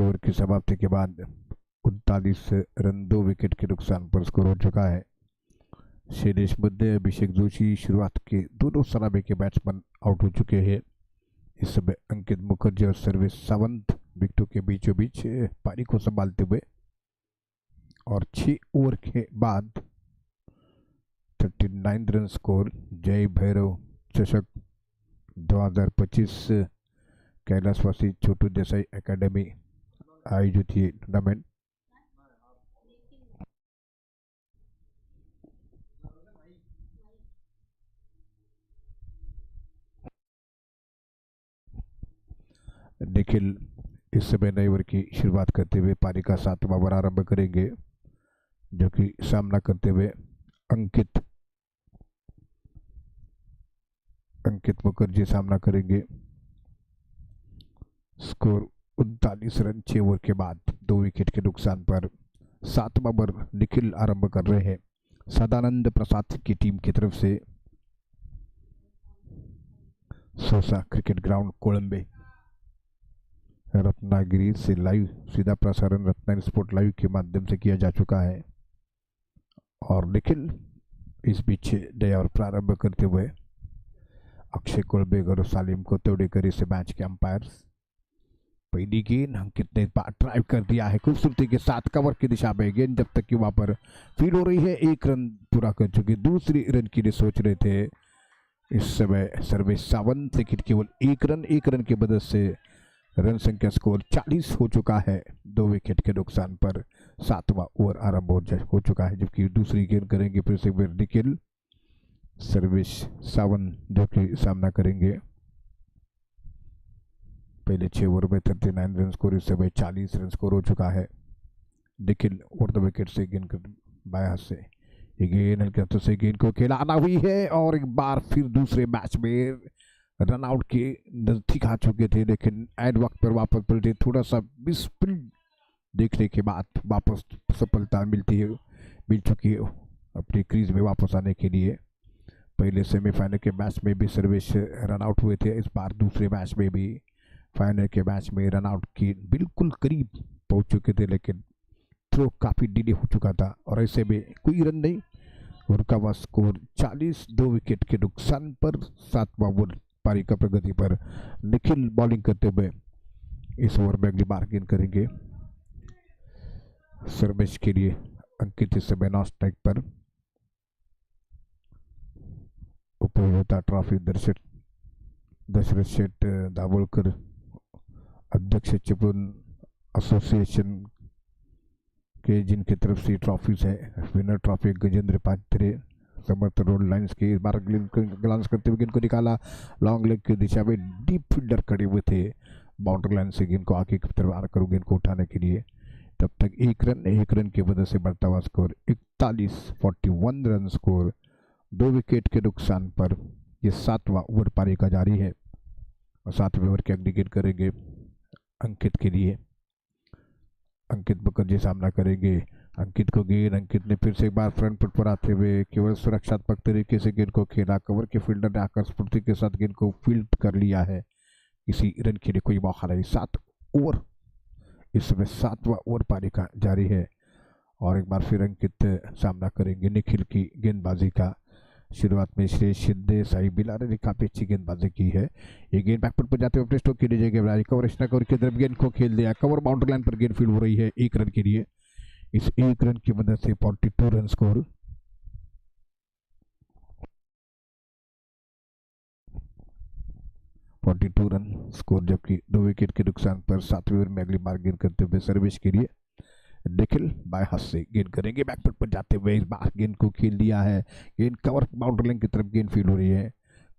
ओवर की समाप्ति के बाद 39 रन 2 विकेट के नुकसान पर स्कोर हो चुका है। शैलेश बंदे, अभिषेक जोशी शुरुआत के दोनों सलामी के बैट्समैन आउट हो चुके हैं। इस समय अंकित मुखर्जी और सर्वेश सावंत विकेटों के बीचों बीच पारी को संभालते हुए, और 6 ओवर के बाद 39 रन स्कोर। जय भैरव चषक 2025 कैलाशवासी छोटू देसाई एकेडमी आयोजित ये टूर्नामेंट निखिल इस समय नए ओवर की शुरुआत करते हुए पारी का 7वां ओवर आरंभ करेंगे, जो कि सामना करते हुए अंकित मुखर्जी सामना करेंगे। स्कोर 39 रन 6 ओवर के बाद 2 विकेट के नुकसान पर 7वां ओवर निखिल आरंभ कर रहे हैं। सदानंद प्रसाद की टीम की तरफ से सोसा क्रिकेट ग्राउंड कोलंबे रत्नागिरी से लाइव सीधा प्रसारण रत्नागिरी स्पोर्ट लाइव के माध्यम से किया जा चुका है, और निखिल इस बीच नया ओवर प्रारंभ करते हुए अक्षय कोलबेगर और सालिम को तोड़ेकर इस मैच के अंपायर्स। पहली गेंद अंकित ने ड्राइव कर दिया है खूबसूरती के साथ कवर की दिशा में, गेंद जब तक कि वहां पर फील्ड हो रही है 1 रन पूरा कर चुके, दूसरी रन के लिए सोच रहे थे। इस समय सर्वेश सावंत, लेकिन केवल 1 रन की मदद से रन संख्या स्कोर 40 हो चुका है। 2 विकेट के नुकसान पर 7वां ओवर आरंभ हो चुका है, जबकि दूसरी गेंद करेंगे फिर से निखिल। सर्वेश सावंत जो कि सामना करेंगे। पहले 6 ओवर में 39 रन स्कोर, इस समय 40 रन स्कोर हो चुका है। निखिल ओवर द विकेट से गेंद कर बाएं हाथ से गेंद हल्के हाथों से गेंद को खिलाना हुई है, और एक बार फिर दूसरे मैच में रन आउट के नजदीक आ चुके थे, लेकिन एंड वक्त पर वापस पलटे। थोड़ा सा मिसफील्ड देखने के बाद वापस सफलता मिल चुकी है अपनी क्रीज में वापस आने के लिए। पहले सेमीफाइनल के मैच में भी सर्वेश रन आउट हुए थे, इस बार दूसरे मैच में भी फाइनल के मैच में रन आउट की बिल्कुल करीब पहुंच चुके थे, लेकिन थ्रो काफ़ी डिले हो चुका था, और ऐसे में कोई रन नहीं। उनका वह स्कोर 40, 2 विकेट के नुकसान पर 7वां ओवर पारी का प्रगति पर। निखिल बॉलिंग करते हुए इस ओवर में अगली बार गेंद करेंगे। सर्वेश के लिए अंकित इस समय नॉन स्ट्राइक पर। उपभोक्ता ट्रॉफी दशरथ शेठ दाभोलकर अध्यक्ष चिपळूण एसोसिएशन के जिनकी तरफ से ट्रॉफीज है, विनर ट्रॉफी गजेंद्र पात्रे समर्थ रोड लाइन्स के। इस बार ग्लांस करते हुए गेंद को निकाला, लॉन्ग लेग की दिशा में डीप फील्डर खड़े हुए थे बाउंड्री लाइन से गेंद को आगे की तरफ आर करूँ गेंद को उठाने के लिए। तब तक 1 रन की वजह से बढ़ता हुआ स्कोर 41 रन स्कोर। 2 विकेट के नुकसान पर यह 7वां ओवर पारी का जारी है, और 7वें ओवर की अगली गेंद करेंगे अंकित के लिए। अंकित मुखर्जी सामना करेंगे। अंकित को गेंद, अंकित ने फिर से एक बार फ्रंट फुट पर आते हुए केवल सुरक्षात्मक तरीके से गेंद को खेला, कवर के फील्डर ने आकर स्फूर्ति के साथ गेंद को फील्ड कर लिया है, किसी रन के लिए कोई मौका नहीं। 7 ओवर इस समय 7वां ओवर पारी का जारी है, और एक बार फिर अंकित सामना करेंगे निखिल की गेंदबाजी का। शुरुआत में श्रेय शिंदे, साई बिलारे ने काफी अच्छी गेंदबाजी की है। ये गेंद बैकफुट पर जाते हुए अपने स्ट्रोक के लिए गेंदबाजी कवर की तरफ गेंद को खेल दिया, कवर बाउंड्री लाइन पर गेंद फील्ड हो रही है 1 रन के लिए। इस 1 रन की मदद से 42 रन स्कोर। जबकि 2 विकेट के नुकसान पर 7वें ओवर में अगली बार गेंद करते हुए सर्विस के लिए निखिल बाएं हाथ से गेंद करेंगे, बैकफुट पर जाते हुए इस बार गेंद को खेल दिया है, गेंद कवर बाउंड्री लाइन की तरफ गेंद फील्ड हो रही है,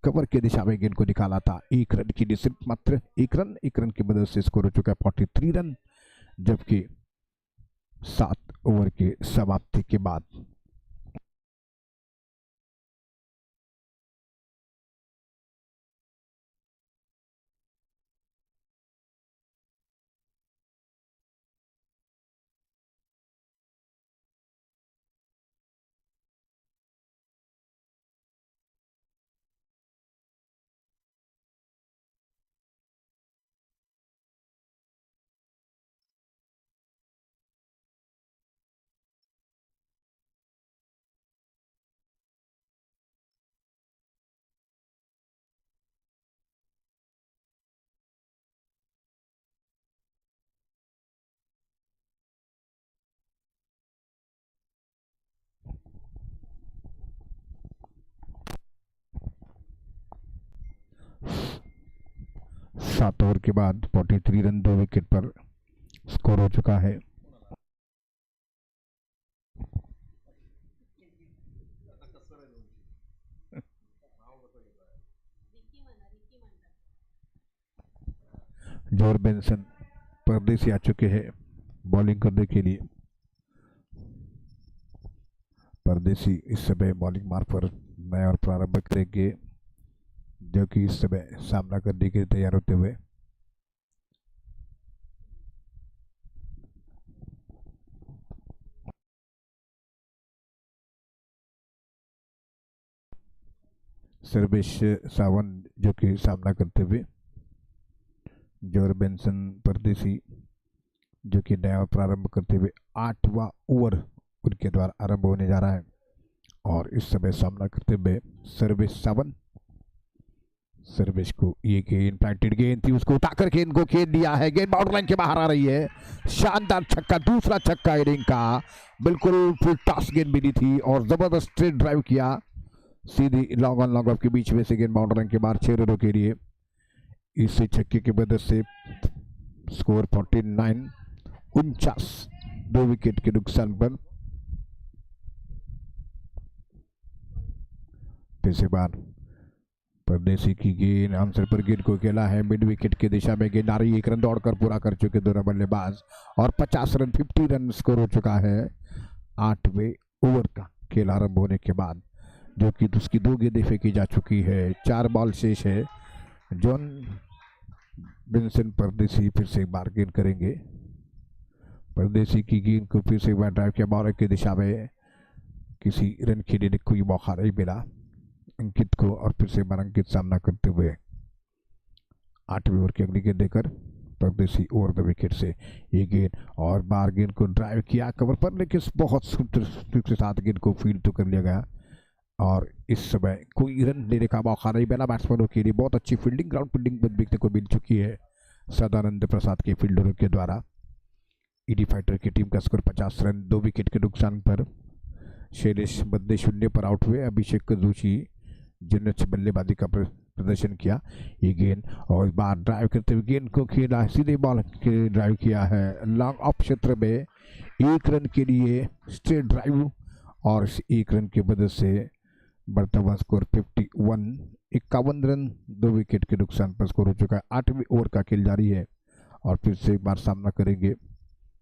कवर की दिशा में गेंद को निकाला था 1 रन के लिए, सिर्फ मात्र 1 रन की मदद से स्कोर हो चुका है 43 रन। जबकि 7 ओवर की समाप्ति के बाद 7 ओवर के बाद 43 रन 2 विकेट पर स्कोर हो चुका है। जॉर्ज बेंसन परदेसी आ चुके हैं बॉलिंग करने के लिए। परदेसी इस समय बॉलिंग मार्ग पर नया और प्रारंभ करेंगे, जो कि इस समय सामना करने के लिए तैयार होते हुए। सर्वेश सावंत जो कि सामना करते हुए। जॉर्ज बेंसन परदेसी जो कि नया प्रारंभ करते हुए 8वां ओवर उनके द्वारा आरंभ होने जा रहा है और इस समय सामना करते हुए सर्वेश सावंत। सर्वेश को ये गेंद प्लांटेड गेंद थी, उसको उठाकर गेंद को खेल दिया है, गेंद बाउंड्री लाइन के बाहर आ रही है। शानदार छक्का, दूसरा छक्का इनिंग का, बिल्कुल फुल टॉस गेंद मिली थी और जबरदस्त स्ट्रेट ड्राइव किया सीधी लॉन्ग ऑन लॉन्ग ऑफ के बीच में से, गेंद बाउंड्री लाइन के बाहर 6 रनों के लिए। इस छक्के की मदद से स्कोर 49 2 विकेट के नुकसान पर। फिर से बार परदेसी की गेंद आंसर पर गेंद को खेला है, मिड विकेट की दिशा में गेंद आ रही है। 1 रन दौड़कर पूरा कर चुके दोनों बल्लेबाज और 50 रन 50 रन स्कोर हो चुका है 8वें ओवर का खेल आरंभ होने के बाद, जो कि उसकी 2 गेंदें फेंकी जा चुकी है। 4 बॉल शेष है। जॉन बेंसन परदेसी फिर से एक बार गेंद करेंगे। परदेसी की गेंद को फिर से एक बार ड्राइव किया बॉलर की दिशा में, किसी रन खेलने ने कोई मौका नहीं मिला अंकित को और फिर से एक बार अंकित सामना करते हुए 8वें ओवर की अगली गेंद देकर परदेसी ओवर द विकेट से ये गेंद और बार गेंद को ड्राइव किया कवर पर, लेकिन बहुत स्विफ्ट के साथ गेंद को फील्ड तो कर लिया गया और इस समय कोई रन लेने का मौका नहीं मिला बैट्समैनों के लिए। बहुत अच्छी फील्डिंग, ग्राउंड फील्डिंग देखने को मिल चुकी है सदानंद प्रसाद के फील्डरों के द्वारा। ईडी फाइटर की टीम का स्कोर 50 रन 2 विकेट के नुकसान पर। शैलेश बदले 0 पर आउट हुए। अभिषेक जोशी जिन्होंने अच्छी बल्लेबाजी का प्रदर्शन किया। ये गेंद और बार ड्राइव करते हुए गेंद को खेला, सीधे बॉल के ड्राइव किया है लॉन्ग ऑफ क्षेत्र में 1 रन के लिए स्ट्रेट ड्राइव और इस 1 रन की वजह से बढ़ता हुआ स्कोर 51 रन 2 विकेट के नुकसान पर स्कोर हो चुका है। 8वें ओवर का खेल जारी है और फिर से एक बार सामना करेंगे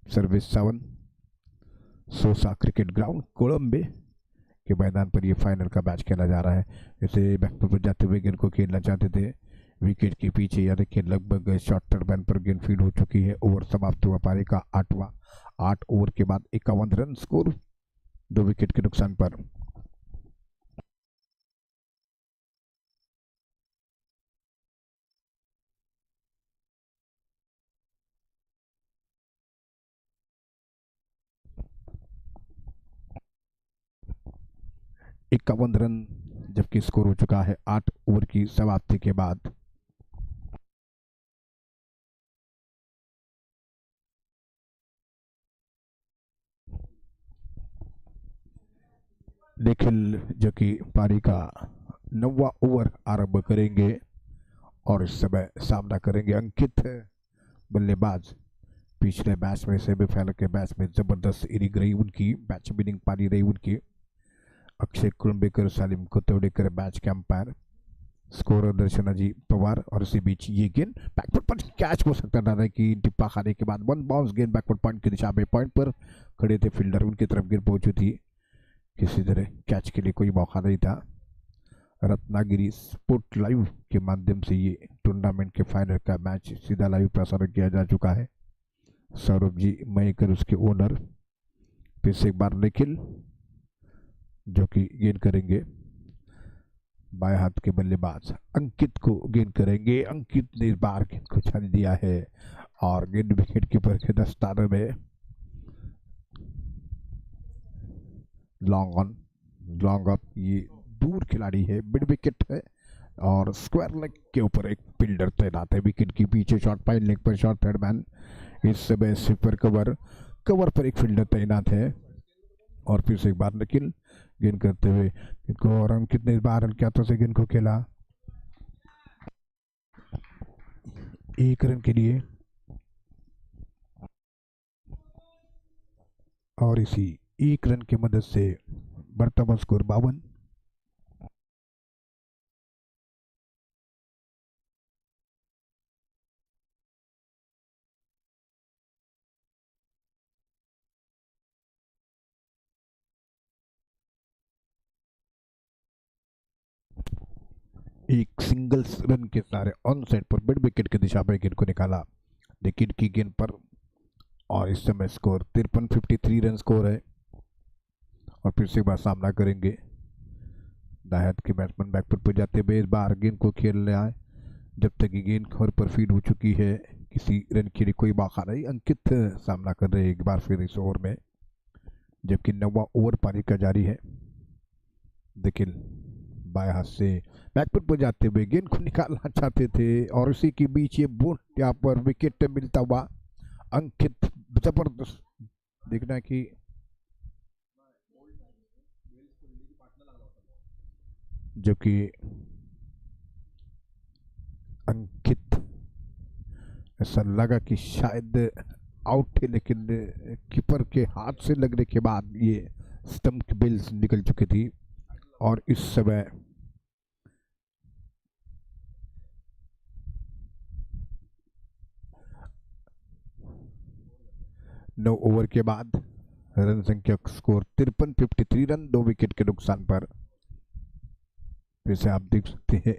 सर्वेश सावंत। सोसा क्रिकेट ग्राउंड कोलंबे के मैदान पर यह फाइनल का मैच खेला जा रहा है। इसे बैकफुट पर जाते हुए गेंद को खेलना चाहते थे विकेट के पीछे, या देखिए लगभग शॉर्ट टर्बैन पर गेंद फील्ड हो चुकी है। ओवर समाप्त हुआ पारी का 8 ओवर के बाद 51 रन स्कोर 2 विकेट के नुकसान पर। इक्यावन रन जबकि स्कोर हो चुका है 8 ओवर की समाप्ति के बाद। निखिल जो कि पारी का 9वां ओवर आरंभ करेंगे और इस समय सामना करेंगे अंकित बल्लेबाज। पिछले मैच में सेमीफाइनल के मैच में जबरदस्त इनिंग रही उनकी, मैच विनिंग पारी रही उनकी। अक्षय कुंभेकर, सालिम कोतवडेकर मैच के अंपायर, स्कोरर दर्शना जी पवार। और इसी बीच ये गेंद बैकवर्ड पंच कैच हो सकता था कि टिप्पा खाने के बाद 1 बाउंस गेंद बैकवर्ड पॉइंट की दिशा में, पॉइंट पर खड़े थे फील्डर, उनकी तरफ गेंद पहुंची थी, किसी तरह कैच के लिए कोई मौका नहीं था। रत्नागिरी स्पोर्ट लाइव के माध्यम से ये टूर्नामेंट के फाइनल का मैच सीधा लाइव प्रसारण किया जा चुका है। सौरभ जी मयकर उसके ओनर। फिर से एक बार निखिल जो कि गेंद करेंगे, बाएं हाथ के बल्लेबाज अंकित को गेंद करेंगे। अंकित ने इस बार गेंद को छान दिया है और गेंद विकेट कीपर के दस्ताने में लॉन्ग ऑफ, ये दूर खिलाड़ी है, मिड विकेट है और स्क्वायर लेग के ऊपर एक फील्डर तैनात है। विकेट के पीछे शॉर्ट पाइन लेग पर शॉर्ट थर्ड मैन, इस समय स्वीपर कवर पर एक फील्डर तैनात है। और फिर से एक बार निखिल गेंद करते हुए इनको, और हम कितने बार क्या तो से गेंद को खेला। 1 रन के लिए और इसी 1 रन की मदद से बढ़ता हुआ स्कोर 52। एक सिंगल्स रन के सारे ऑन साइड पर मिड विकेट की दिशा में गेंद को निकाला विकेट की गेंद पर और इस समय स्कोर 53 रन स्कोर है। और फिर से एक बार सामना करेंगे दाहिने के बैट्समैन बैकफुट पर जाते हुए इस बार गेंद को खेल रहा है जब तक कि गेंद घर पर फीड हो चुकी है किसी रन के लिए कोई मौका नहीं। अंकित सामना कर रहे हैं एक बार फिर इस ओवर में जबकि 9वां ओवर पारी का जारी है। देखिए बाएं हाथ से बैकफुट पर जाते हुए गेंद को निकालना चाहते थे और उसी के बीच ये बूट यहाँ पर विकेट मिलता हुआ अंकित जबरदस्त देखना है कि जबकि अंकित ऐसा लगा कि शायद आउट थे लेकिन कीपर के हाथ से लगने के बाद ये स्टंप की बेल्स निकल चुकी थी और इस समय नौ ओवर के बाद रन संख्या स्कोर 53 रन 2 विकेट के नुकसान पर। फिर से आप देख सकते हैं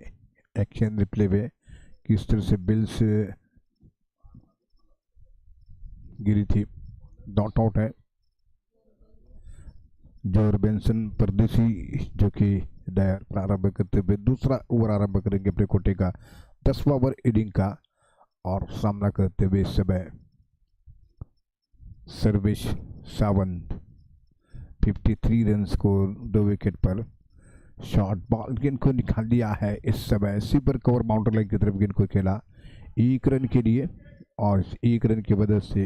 एक्शन रिप्ले में किस तरह से बिल्स गिरी थी। नॉट आउट है जॉर्ज बेंसन परदेसी जो कि डायर प्रारंभ करते हुए दूसरा ओवर आरंभ करेंगे अपने कोटे का 10वां ओवर इनिंग का और सामना करते हुए इस समय Sarvesh Sawant 53 run score 2 wicket पर। शॉर्ट बॉल गेंद को निकाल दिया है इस समय स्वीपर कवर बाउंड्री लाइन की तरफ गेंद को खेला 1 रन के लिए और 1 रन की वजह से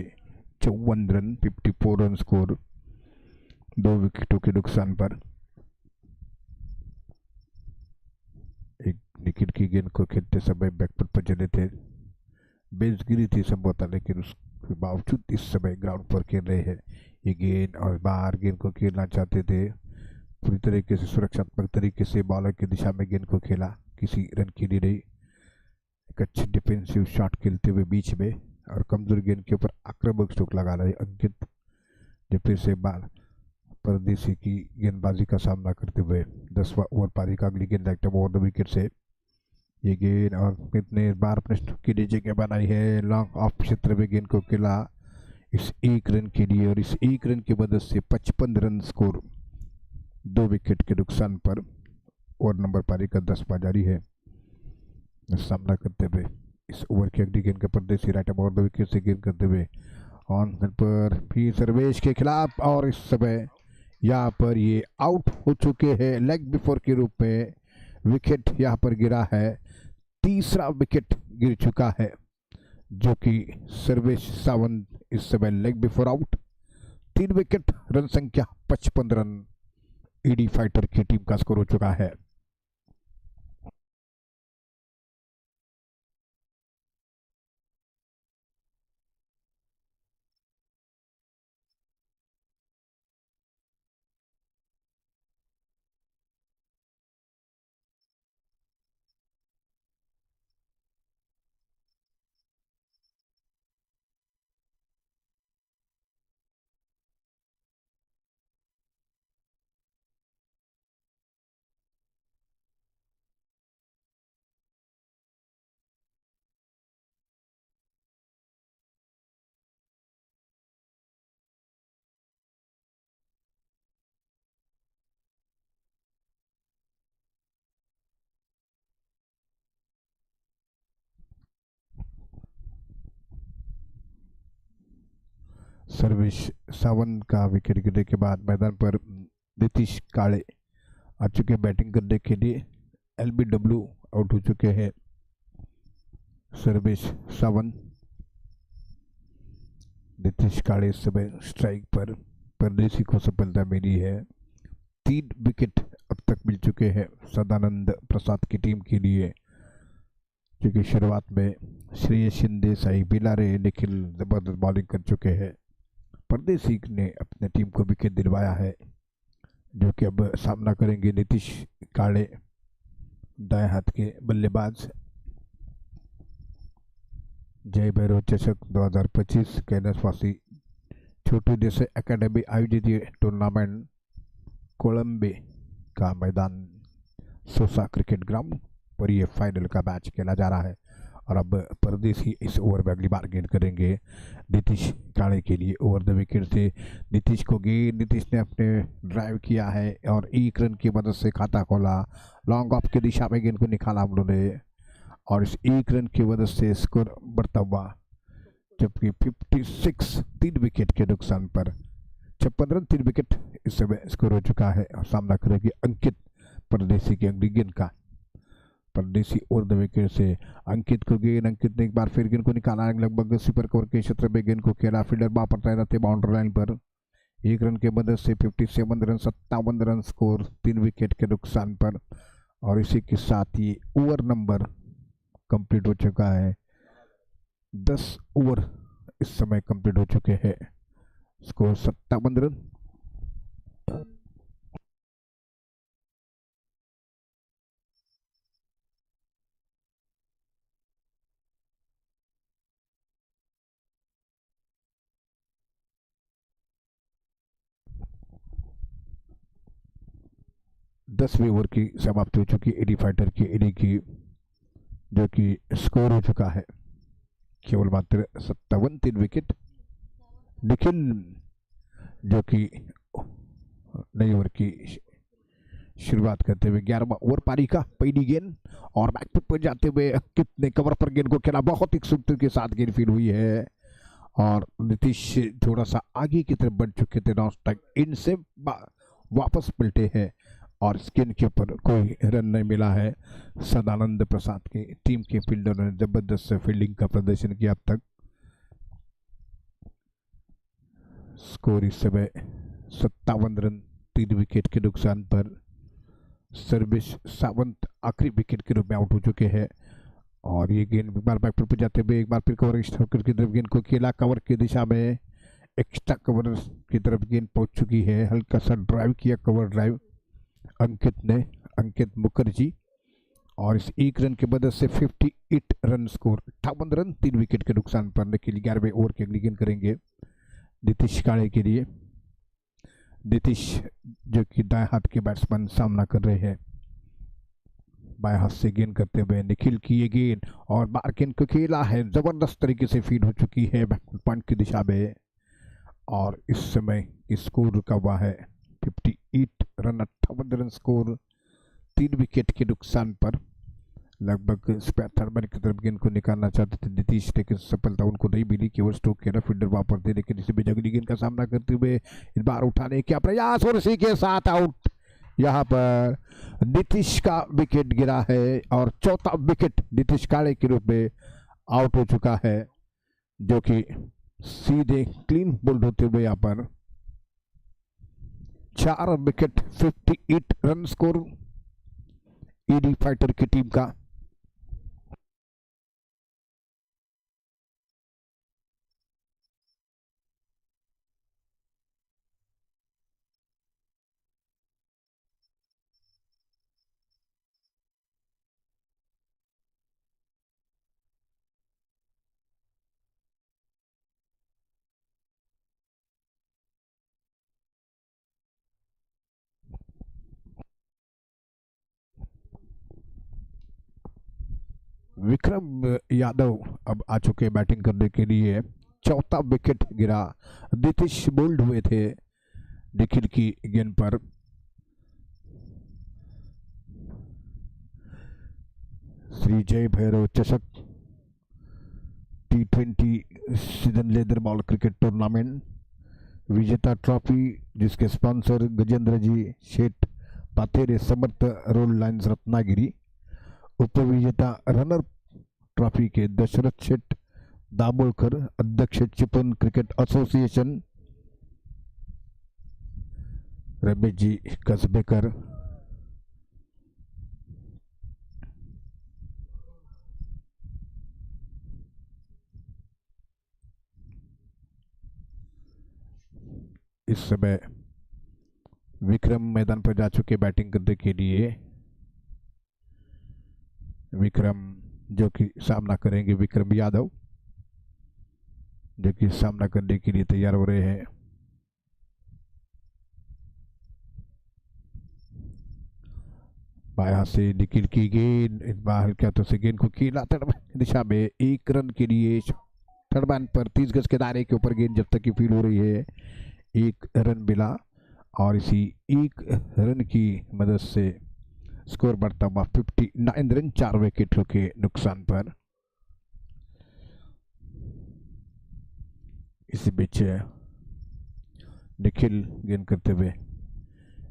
54 रन 54 रन स्कोर 2 विकेटों के नुकसान पर। एक विकेट की गेंद को खेलते समय बैकफुट पर चले थे बेंच गिरी थी संभवतः लेकिन उसके बावजूद इस समय ग्राउंड पर खेल रहे हैं ये गेंद और बाहर गेंद को खेलना चाहते थे पूरी तरीके से सुरक्षात्मक तरीके से बॉलर की दिशा में गेंद को खेला किसी रन के लिए नहीं। एक अच्छी डिफेंसिव शॉट खेलते हुए बीच में और कमजोर गेंद के ऊपर आक्रामक स्ट्रोक लगा रहे अंकित जो फिर से बार परदेसी की गेंदबाजी का सामना करते हुए 10वां ओवर पारी का अगली गेंद लगता है ओवर द विकेट से ये गेंद और कितने बार अपने स्ट्रोक की नीचे के बनाई है लॉन्ग ऑफ क्षेत्र में गेंद को खेला इस 1 रन के लिए और इस 1 रन की मदद से 55 रन स्कोर 2 विकेट के नुकसान पर। ओवर नंबर पारी का 10वां जारी है सामना करते हुए इस ओवर की अगली गेंद का परदेसी राइट ओवर द विकेट से गेंद करते हुए ऑन पर फिर सर्वेश के खिलाफ और इस समय यहाँ पर ये आउट हो चुके हैं लेग बिफोर के रूप में विकेट यहाँ पर गिरा है 3रा विकेट गिर चुका है जो कि सर्वेश सावंत इस समय leg before out 3 wicket run संख्या 55 रन ईडी फाइटर की टीम का स्कोर हो चुका है। सर्वेश सावंत का विकेट गिरने के बाद मैदान पर नीतीश काले आ चुके बैटिंग करने के लिए एलबीडब्ल्यू आउट हो चुके हैं। सर्वेश सावंत नीतीश काले इस समय स्ट्राइक पर परदेसी को सफलता मिली है 3 विकेट अब तक मिल चुके हैं सदानंद प्रसाद की टीम के लिए क्योंकि शुरुआत में श्रेयस शिंदे, साई बिलारे, निखिल जबरदस्त बॉलिंग कर चुके हैं। परदेसी ने अपने टीम को विकेट दिलवाया है, जो कि अब सामना करेंगे नीतीश काले, दाएं हाथ के बल्लेबाज। जय भैरव चषक 2025 कैलाशवासी छोटू देसाई एकेडमी आयोजित ये टूर्नामेंट कोलंबे का मैदान सोसा क्रिकेट ग्राउंड पर ये फाइनल का मैच खेला जा रहा है। और अब परदेसी इस ओवर में अगली बार गेंद करेंगे नीतीश काले के लिए। ओवर द विकेट से नीतीश को गेंद, नीतीश ने अपने ड्राइव किया है और एक रन की मदद से खाता खोला। लॉन्ग ऑफ की दिशा में गेंद को निकाला हम लोगों ने और इस एक रन की मदद से स्कोर बढ़ता हुआ, जबकि 56 3 विकेट के नुकसान पर 56 रन 3 विकेट इस समय स्कोर हो चुका है। और सामना करेगी अंकित परदेसी की अगली गेंद का। परदेसी और द विकेट से अंकित को गेंद, अंकित ने एक बार फिर गेंद को निकाला, लगभग सुपर कवर के क्षेत्र में गेंद को खेला। फील्डर वहां पर तैनात थे बाउंड्री लाइन पर। एक रन के मदद से 57 रन 57 रन स्कोर 3 विकेट के नुकसान पर। और इसी के साथ ही ओवर नंबर कंप्लीट हो चुका है। 10 ओवर इस समय कंप्लीट हो चुके हैं। Score 57 run. दसवीं ओवर की समाप्ति हो चुकी एडी फाइटर की इनिंग की, जो कि स्कोर हो चुका है केवल मात्र 57 3 विकेट। निखिल जो कि नई ओवर की शुरुआत करते हुए 11वां ओवर पारी का पहली गेंद और बैक पर जाते हुए कितने कवर पर गेंद को खेला, बहुत ही खूबसूरती के साथ गेंद फील हुई है। और नीतीश थोड़ा सा आगे की तरफ बढ़ चुके थे, नॉन इनसे वापस पलटे हैं और स्किन के ऊपर कोई रन नहीं मिला है। सदानंद प्रसाद की टीम के फील्डर ने जबरदस्त फील्डिंग का प्रदर्शन किया अब तक। स्कोर इस समय 57 रन 3 विकेट के नुकसान पर। सर्विस सावंत आखिरी विकेट के रूप में आउट हो चुके हैं। और ये गेंद एक बार बैक पर जाते हुए एक बार फिर कवर की तरफ गेंद को खेला, कवर की दिशा में एक्स्ट्रा कवर की तरफ गेंद पहुंच चुकी है। हल्का सा ड्राइव किया, कवर ड्राइव अंकित ने, अंकित मुखर्जी। और इस एक रन की मदद से 58 रन स्कोर 58 रन 3 विकेट के नुकसान पर। निखिल 11वें ओवर की अगली गेंद करेंगे नीतीश काले के लिए। नीतीश जो कि दाएं हाथ के बैट्समैन सामना कर रहे हैं। बाएं हाथ से गेंद करते हुए निखिल की ये गेंद और बार गेंद को खेला है, जबरदस्त तरीके से फीड हो चुकी है पॉइंट की दिशा में। और इस समय स्कोर रुका हुआ है 58 रन 58 रन स्कोर 3 विकेट के नुकसान पर। लगभग थर्ड की तरफ गेंद को निकालना चाहते थे नीतीश, लेकिन सफलता उनको नहीं मिली। केवल स्ट्रोक किया फील्डर वहां पर थे, लेकिन इसी में अगली गेंद का सामना करते हुए इस बार उठाने का प्रयास और इसी के साथ आउट। यहाँ पर नीतीश का विकेट गिरा है और चौथा विकेट नीतीश काले के रूप में आउट हो चुका है, जो कि सीधे क्लीन बोल्ड होते हुए यहाँ पर 4 wicket 58 run score ED fighter की टीम का। विक्रम यादव अब आ चुके बैटिंग करने के लिए। चौथा विकेट गिरा, नीतीश बोल्ड हुए थे निखिल की गेंद पर। श्री जय भैरव चषक T20 season leather ball cricket tournament विजेता ट्रॉफी, जिसके स्पॉन्सर गजेंद्र जी शेठ पाथेरे समर्थ रोड लाइन्स रत्नागिरी। उपविजेता रनर ट्रॉफी के दशरथ शेठ दाभोळकर, अध्यक्ष चिपळूण क्रिकेट एसोसिएशन रमेश जी कसबेकर। इस समय विक्रम मैदान पर जा चुके बैटिंग करने के लिए। विक्रम जो कि सामना करेंगे, विक्रम यादव जो कि सामना करने के लिए तैयार हो रहे हैं। बाएं से निखिल की गेंद बाहर क्या तो से गेंद को खेला थर्ड दिशा में, 1 रन के लिए थर्ड मैन पर 30 गज के दायरे के ऊपर गेंद जब तक की फील हो रही है, 1 रन मिला और इसी 1 रन की मदद से स्कोर बढ़ता हुआ 59 रन 4 विकेटों के नुकसान पर। इसी बीच निखिल गेंद करते हुए,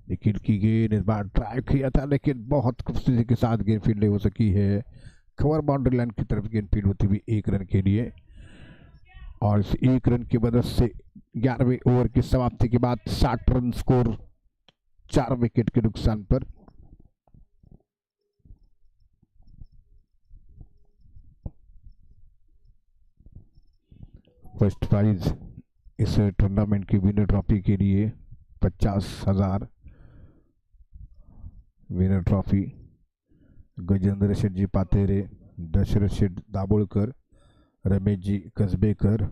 निखिल की गेंद इस बार ट्राई किया था लेकिन बहुत खूबसूरती के साथ गेंद फील्ड हो सकी है। कवर बाउंड्री लाइन की तरफ गेंद फील्ड होती हुई 1 रन के लिए और इस 1 रन की मदद से 11वें ओवर की समाप्ति के बाद 60 रन स्कोर 4 विकेट के नुकसान पर। फर्स्ट प्राइज इस टूर्नामेंट की विनर ट्रॉफी के लिए 50,000 विनर ट्रॉफी गजेंद्र शेठ जी पातेरे, दशरथ शेठ दाभोळकर, रमेश जी कसबेकर,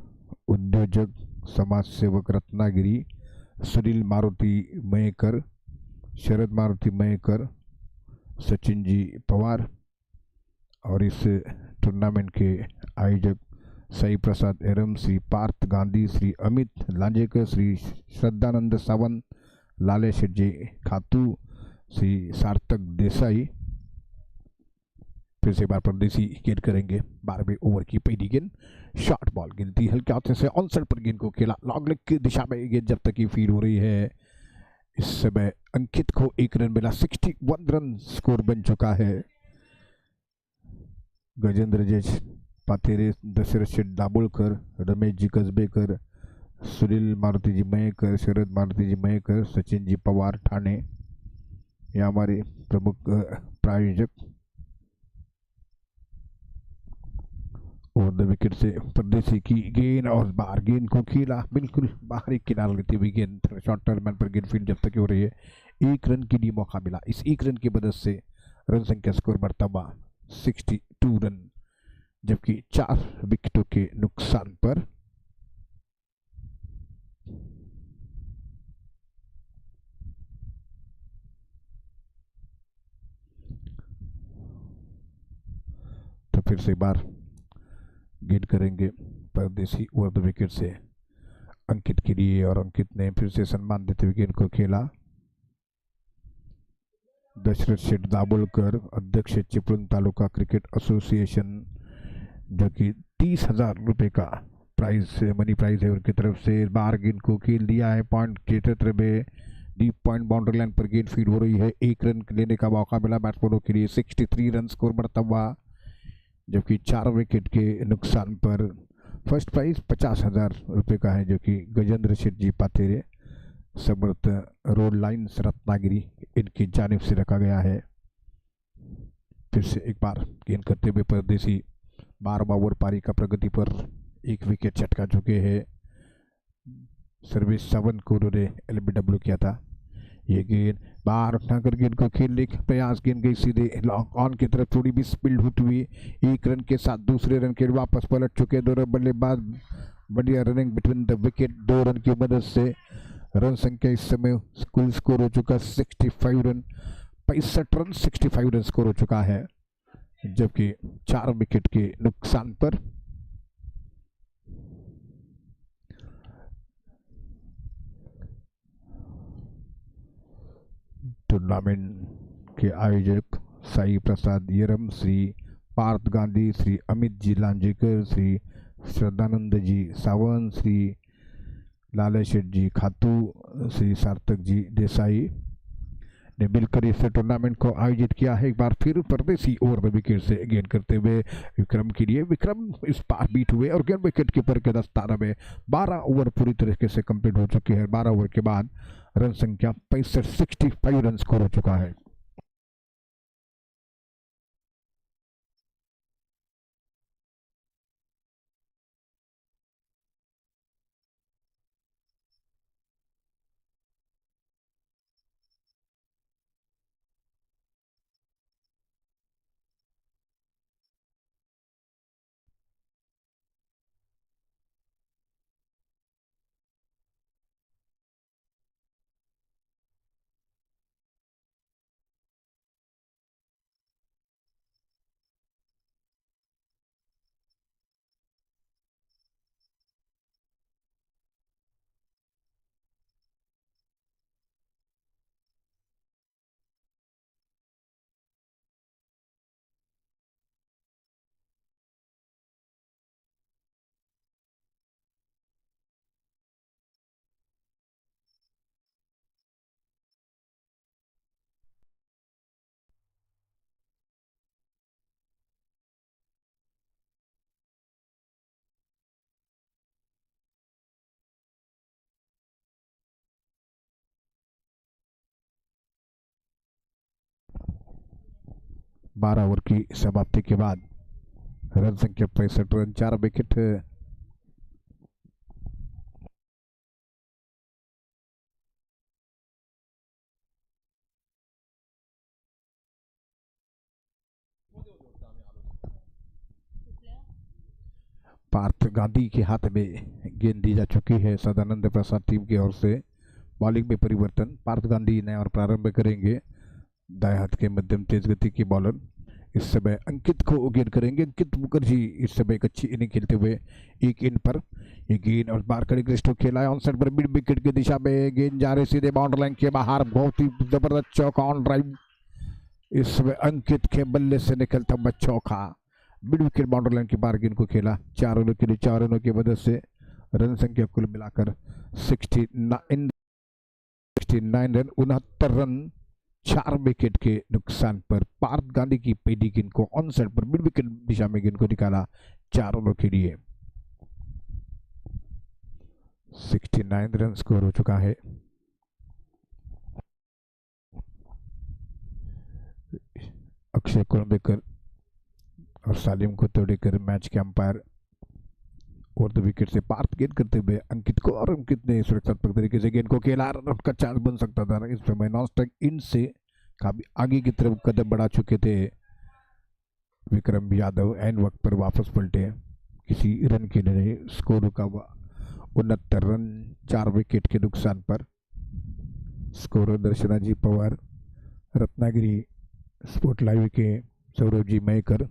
उद्योजक समाज सेवक रत्नागिरी, सुनील मारुति मयेकर, शरद मारुति मयेकर, सचिन जी पवार और इस टूर्नामेंट के आयोजक साई प्रसाद एरम, श्री पार्थ गांधी, श्री अमित लांजेकर, श्री श्रद्धानंद सावंत, लाले शेठ जी खातू, श्री सार्थक देसाई। फिर से बार परदेसी गेंद करेंगे। 12वें ओवर की पहली गेंद शॉर्ट बॉल गिनती हल्के हाथ से ऑनसाइड पर गेंद को खेला, लॉन्ग लेग की दिशा में गेंद जब तक की फील हो रही है। इस समय अंकित को 1 रन मिला, 61 रन स्कोर बन चुका है। गजेंद्र जी पातेरे, दशरथ शेठ दाभोळकर, रमेश जी कसबेकर, सुनील मारुति जी मयेकर, शरद मारुति जी मयेकर, सचिन जी पवार ठाणे, ये हमारे प्रमुख प्रायोजक। ओवर द विकेट से परदेसी की गेंद और बाहर गेंद को खेला, बिल्कुल बाहरी किनारे लेती हुई गेंद शॉर्ट टर्न पर गेंद फील्ड जब तक हो रही है। 1 रन के लिए मौका मिला, इस 1 रन की मदद से रन संख्या स्कोर बढ़ता हुआ 62 रन, जबकि 4 विकेटों के नुकसान पर। तो फिर से एक बार गेंद करेंगे परदेसी ओवर द विकेट से अंकित के लिए और अंकित ने फिर से सम्मान देते हुए गेंद को खेला। दशरथ शेठ दाभोळकर, अध्यक्ष चिपळूण तालुका क्रिकेट एसोसिएशन, जो कि 30,000 रुपये का प्राइज मनी प्राइज है उनकी तरफ से, बाहर गेंद को खेल दिया है पॉइंट के क्षेत्र में, डीप पॉइंट बाउंड्री लाइन पर गेंद फीड हो रही है। 1 रन लेने का मौका मिला बैट्समैनों के लिए, 63 रन स्कोर बढ़ता हुआ, जबकि 4 विकेट के नुकसान पर। फर्स्ट प्राइज 50,000 रुपये का है जो कि गजेंद्र शेठ जी पातेरे, समर्थ रोड लाइन्स रत्नागिरी, इनकी जानिब से रखा गया है। फिर से एक बार गेंद करते हुए परदेसी 12वां ओवर पारी का प्रगति पर 1 विकेट चटका चुके हैं। सर्विस 7 को उन्होंने LBW किया था। ये गेंद बाहर उठाकर गेंद को खेलने का प्रयास, गेंद गई सीधे लॉन्ग ऑन की तरफ, थोड़ी भी स्पीड होती हुई 1 रन के साथ दूसरे रन के वापस पलट चुके दोनों बल्लेबाज। बढ़िया running between the wicket, 2 run की मदद से रन संख्या इस समय कुल स्कोर हो चुका 65 रन, 65 रन 65 रन स्कोर हो चुका है, जबकि 4 विकेट के नुकसान पर। टूर्नामेंट के आयोजक साई प्रसाद येरम, श्री पार्थ गांधी, श्री अमित जी लांजेकर, श्री श्रद्धानंद जी सावंत, श्री लाले शेठ जी खातू, श्री सार्थक जी देसाई ने मिलकर इस टूर्नामेंट को आयोजित किया है। एक बार फिर परदेसी ओवर द विकेट से गेंद करते हुए विक्रम के लिए, विक्रम इस पार बीट हुए और गेंद विकेट कीपर के दस्ताना में 12 ओवर पूरी तरीके से कंप्लीट हो चुके हैं। 12 ओवर के बाद रन संख्या 65 रन स्कोर हो चुका है। 12 ओवर की समाप्ति के बाद रन संख्या 65 रन, 4 विकेट। पार्थ गांधी के हाथ में गेंद दी जा चुकी है सदानंद प्रसाद टीम की ओर से। बॉलिंग में परिवर्तन, पार्थ गांधी नया और प्रारंभ करेंगे। दाएं हाथ के मध्यम तेज गति की बॉलर इस समय अंकित को गेंद करेंगे। अंकित मुखर्जी इस समय एक अच्छी इनिंग खेलते हुए एक इन पर एक गेंद और बार कड़ी स्ट्रोक खेला है ऑन साइड पर मिड विकेट की दिशा में। गेंद जा रही सीधे बाउंड्री लाइन के बाहर, बहुत ही जबरदस्त चौका ऑन ड्राइव। इस समय अंकित के बल्ले से निकलता हुआ चौका मिड विकेट बाउंड्री लाइन के बाहर गेंद को खेला। 4 रनों के लिए 4 रनों की मदद से रन संख्या कुल मिलाकर 69 रन, 69 रन, 4 विकेट के नुकसान पर पार्थ गांधी की पहली गेंद को ऑन साइड पर मिड विकेट दिशा में गेंद को निकाला 4 रनों के लिए। 69 रन स्कोर हो चुका है। अक्षय कुलंबेकर और सालिम को तोड़कर मैच के अंपायर और 2 विकेट से पार्थ गेंद करते हुए अंकित को, और अंकित ने सुरक्षात्मक तरीके से गेंद को खेला। रन का चांस बन सकता था, इस समय नॉन स्ट्राइक इन से काफी आगे की तरफ कदम बढ़ा चुके थे विक्रम यादव। एन वक्त पर वापस पलटे, किसी रन के लिए स्कोर रुका हुआ 69 रन, 4 विकेट के नुकसान पर। स्कोर दर्शना जी पवार, रत्नागिरी स्पोर्ट लाइव के सौरभ जी मयकर।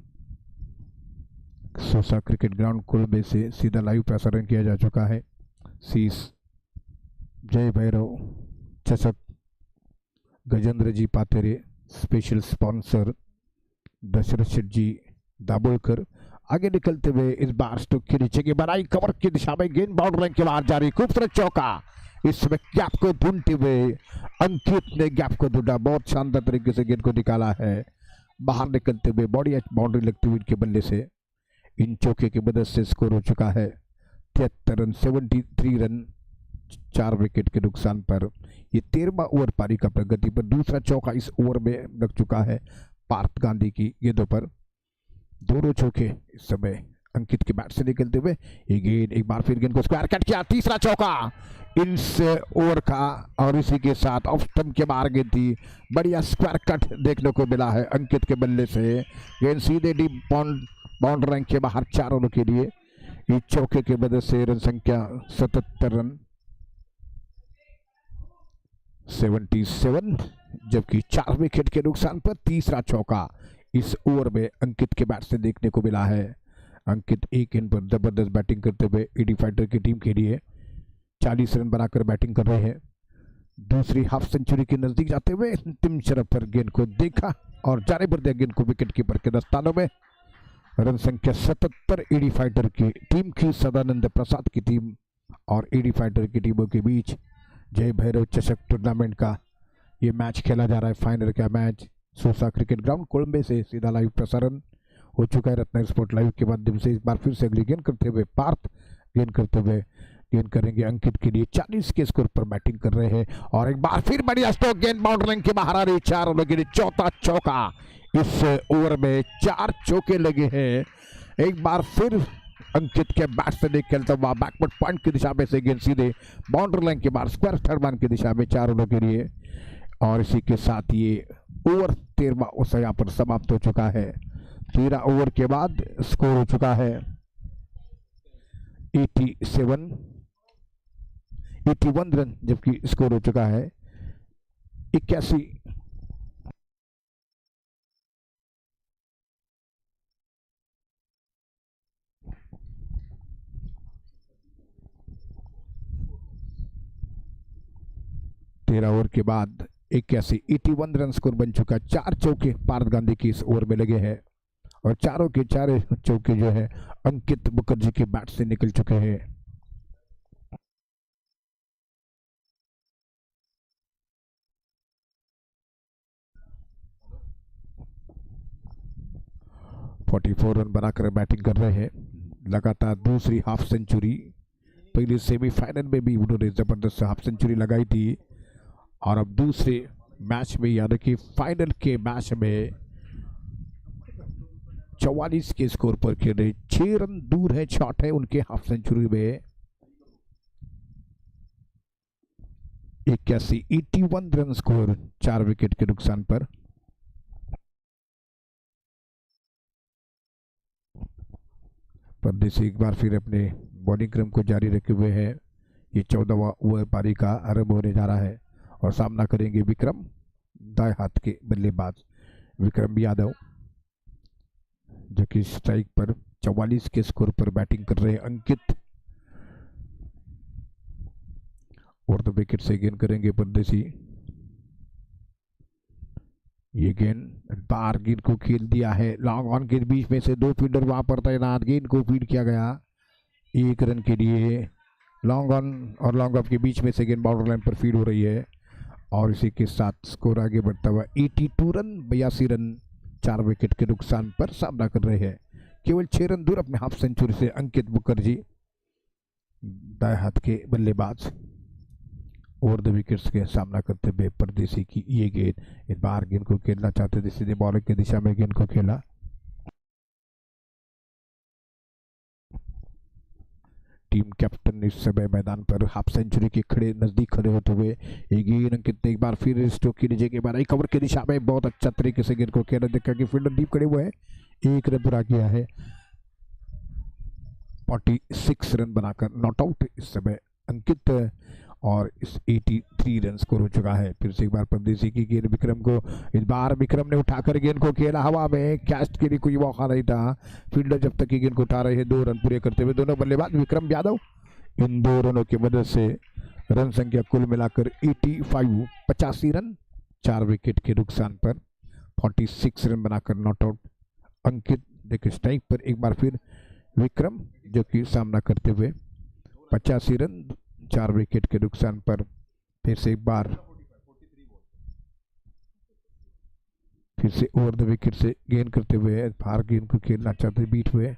सोसा क्रिकेट ग्राउंड कोलंबे से सीधा लाइव प्रसारण किया जा चुका है। शीश जय भैरव चषक गजेंद्र जी पातेरे, स्पेशल स्पॉन्सर दशरथ शेठ जी दाबोलकर। आगे निकलते हुए इस बार स्टोक के नीचे की बनाई कवर की दिशा में गेंद बाउंड्री लाइन के बाहर जा रही, खूबसूरत चौका। इस समय गैप को ढूंढते हुए अंकित ने गैप को ढूंढा, बहुत शानदार तरीके से गेंद को निकाला है बाहर निकलते हुए। बॉडी बाउंड्री लगती हुई इनके बल्ले से इन चौके की मदद से स्कोर हो चुका है 73 रन, 73 रन, 4 विकेट के नुकसान पर। ये 13वां ओवर पारी का प्रगति पर दूसरा चौका इस ओवर में लग चुका है पार्थ गांधी की गेंदों पर। दोनों चौके इस समय अंकित के बैट से निकलते हुए ये गेंद एक बार फिर गेंद को स्क्वायर कट किया, तीसरा चौका इस ओवर का, और इसी के साथ ऑफ स्टंप के बाहर गेंद थी। बढ़िया स्क्वायर कट देखने को मिला है अंकित के बल्ले से। गेंद सीधे डीप बाउंड्री लाइन के बाहर 4 रनों के लिए। इस चौके की मदद से रन संख्या 77 रन, 77, जबकि 4 विकेट के नुकसान पर तीसरा चौका इस ओवर में अंकित के बैट से देखने को मिला है। अंकित एक इन पर जबरदस्त बैटिंग करते हुए ईडी फाइटर की टीम के लिए 40 रन बनाकर बैटिंग कर रहे हैं। दूसरी हाफ सेंचुरी के नजदीक जाते हुए अंतिम शरफ पर गेंद को देखा और जाने पर दिया गेंद को विकेट कीपर के दस्तानों में। रन संख्या 77 ईडी फाइटर की टीम की, सदानंद प्रसाद की टीम और ईडी फाइटर की टीमों के बीच जय भैरव चषक टूर्नामेंट का ये मैच खेला जा रहा है। फाइनल का मैच सोसा क्रिकेट ग्राउंड कोलंबे से सीधा लाइव प्रसारण हो चुका है रत्नागिरी स्पोर्ट लाइव के माध्यम से। इस बार फिर से अगली गेंद करते हुए पार्थ गेंद करते हुए गेंद करेंगे अंकित के लिए। 40 के स्कोर पर बैटिंग कर रहे हैं और एक बार फिर बढ़िया स्ट्रोक, गेंद बाउंड्री लाइन के बाहर आ रही, 4 रनों के लिए चौथा चौका। इस ओवर में 4 चौके लगे हैं। एक बार फिर अंकित के बैट से निकलता हुआ बैकवर्ड पॉइंट की दिशा में से गेंद सीधे बाउंड्री लाइन के बाहर स्क्वायर थर्ड की दिशा में 4 रनों के लिए। और इसी के साथ ये ओवर 13वां ओवर यहाँ पर समाप्त हो चुका है। 13 ओवर के बाद स्कोर हो चुका है 81 रन, जबकि स्कोर हो चुका है 81। ओवर के बाद 81 रन स्कोर बन चुका। 4 चौके पार्थ गांधी की इस ओवर में लगे हैं और चारों के 4 चौके जो है अंकित मुखर्जी के बैट से निकल चुके हैं। रन बनाकर बैटिंग कर रहे हैं। लगातार दूसरी हाफ सेंचुरी, पहले सेमीफाइनल में भी उन्होंने जबरदस्त हाफ सेंचुरी लगाई थी और अब दूसरे मैच में यानी कि फाइनल के मैच में 44 के स्कोर पर खेल रहे, 6 रन दूर है, शॉट है उनके हाफ सेंचुरी में। 81 रन स्कोर, 4 विकेट के नुकसान पर। परदेसी एक बार फिर अपने बॉलिंग क्रम को जारी रखे हुए हैं। ये 14वां ओवर पारी का आरंभ होने जा रहा है और सामना करेंगे विक्रम, दाएं हाथ के बल्लेबाज विक्रम यादव, जो कि स्ट्राइक पर 44 के स्कोर पर बैटिंग कर रहे हैं। अंकित और तो विकेट से गेंद करेंगे परदेसी। ये गेंद बार गेंद को खेल दिया है, लॉन्ग ऑन के बीच में से 2 फील्डर वहां पर तैनात, गेंद को फीड किया गया 1 रन के लिए। लॉन्ग ऑन और लॉन्ग ऑफ के बीच में से गेंद बॉर्डर लाइन पर फीड हो रही है और इसी के साथ स्कोर आगे बढ़ता हुआ 82 रन, 82 रन, 4 विकेट के नुकसान पर सामना कर रहे हैं। केवल 6 रन दूर अपने हाफ सेंचुरी से अंकित मुखर्जी, दाएं हाथ के बल्लेबाज। ओवर द विकेट्स के सामना करते हुए परदेसी की ये गेंद, इस बार गेंद को खेलना चाहते थे, सीधे बॉलिंग की दिशा में गेंद को खेला। टीम कैप्टन इस समय मैदान पर हाफ सेंचुरी के नजदीक खड़े होते हुए ये गेंद अंकित ने एक बार फिर स्ट्रोक की नीचे के बाद एक कवर की दिशा में बहुत अच्छा तरीके से गेंद को खेला। देखा कि फील्डर डीप खड़े हुए हैं, 1 रन पूरा किया है, 46 रन बनाकर नॉट आउट इस समय अंकित और इस 83 रन स्कोर हो चुका है। फिर से एक बार परदेसी की गेंद विक्रम को, इस बार विक्रम ने उठाकर गेंद को खेला हवा में, कैस्ट के लिए कोई मौका नहीं था। फील्डर जब तक की गेंद को उठा रहे हैं, 2 रन पूरे करते हुए दोनों बल्लेबाज विक्रम यादव। इन 2 रनों की मदद से रन संख्या कुल मिलाकर 85, 85 रन, 4 विकेट के नुकसान पर 46 रन बनाकर नॉट आउट अंकित। देखिए स्ट्राइक पर एक बार फिर विक्रम, जो कि सामना करते हुए 85 रन, 4 विकेट के नुकसान पर। फिर से एक बार फिर से ओवर द विकेट से गेंद करते हुए बाहर गेंद को खेलना चाहते बीट हुए।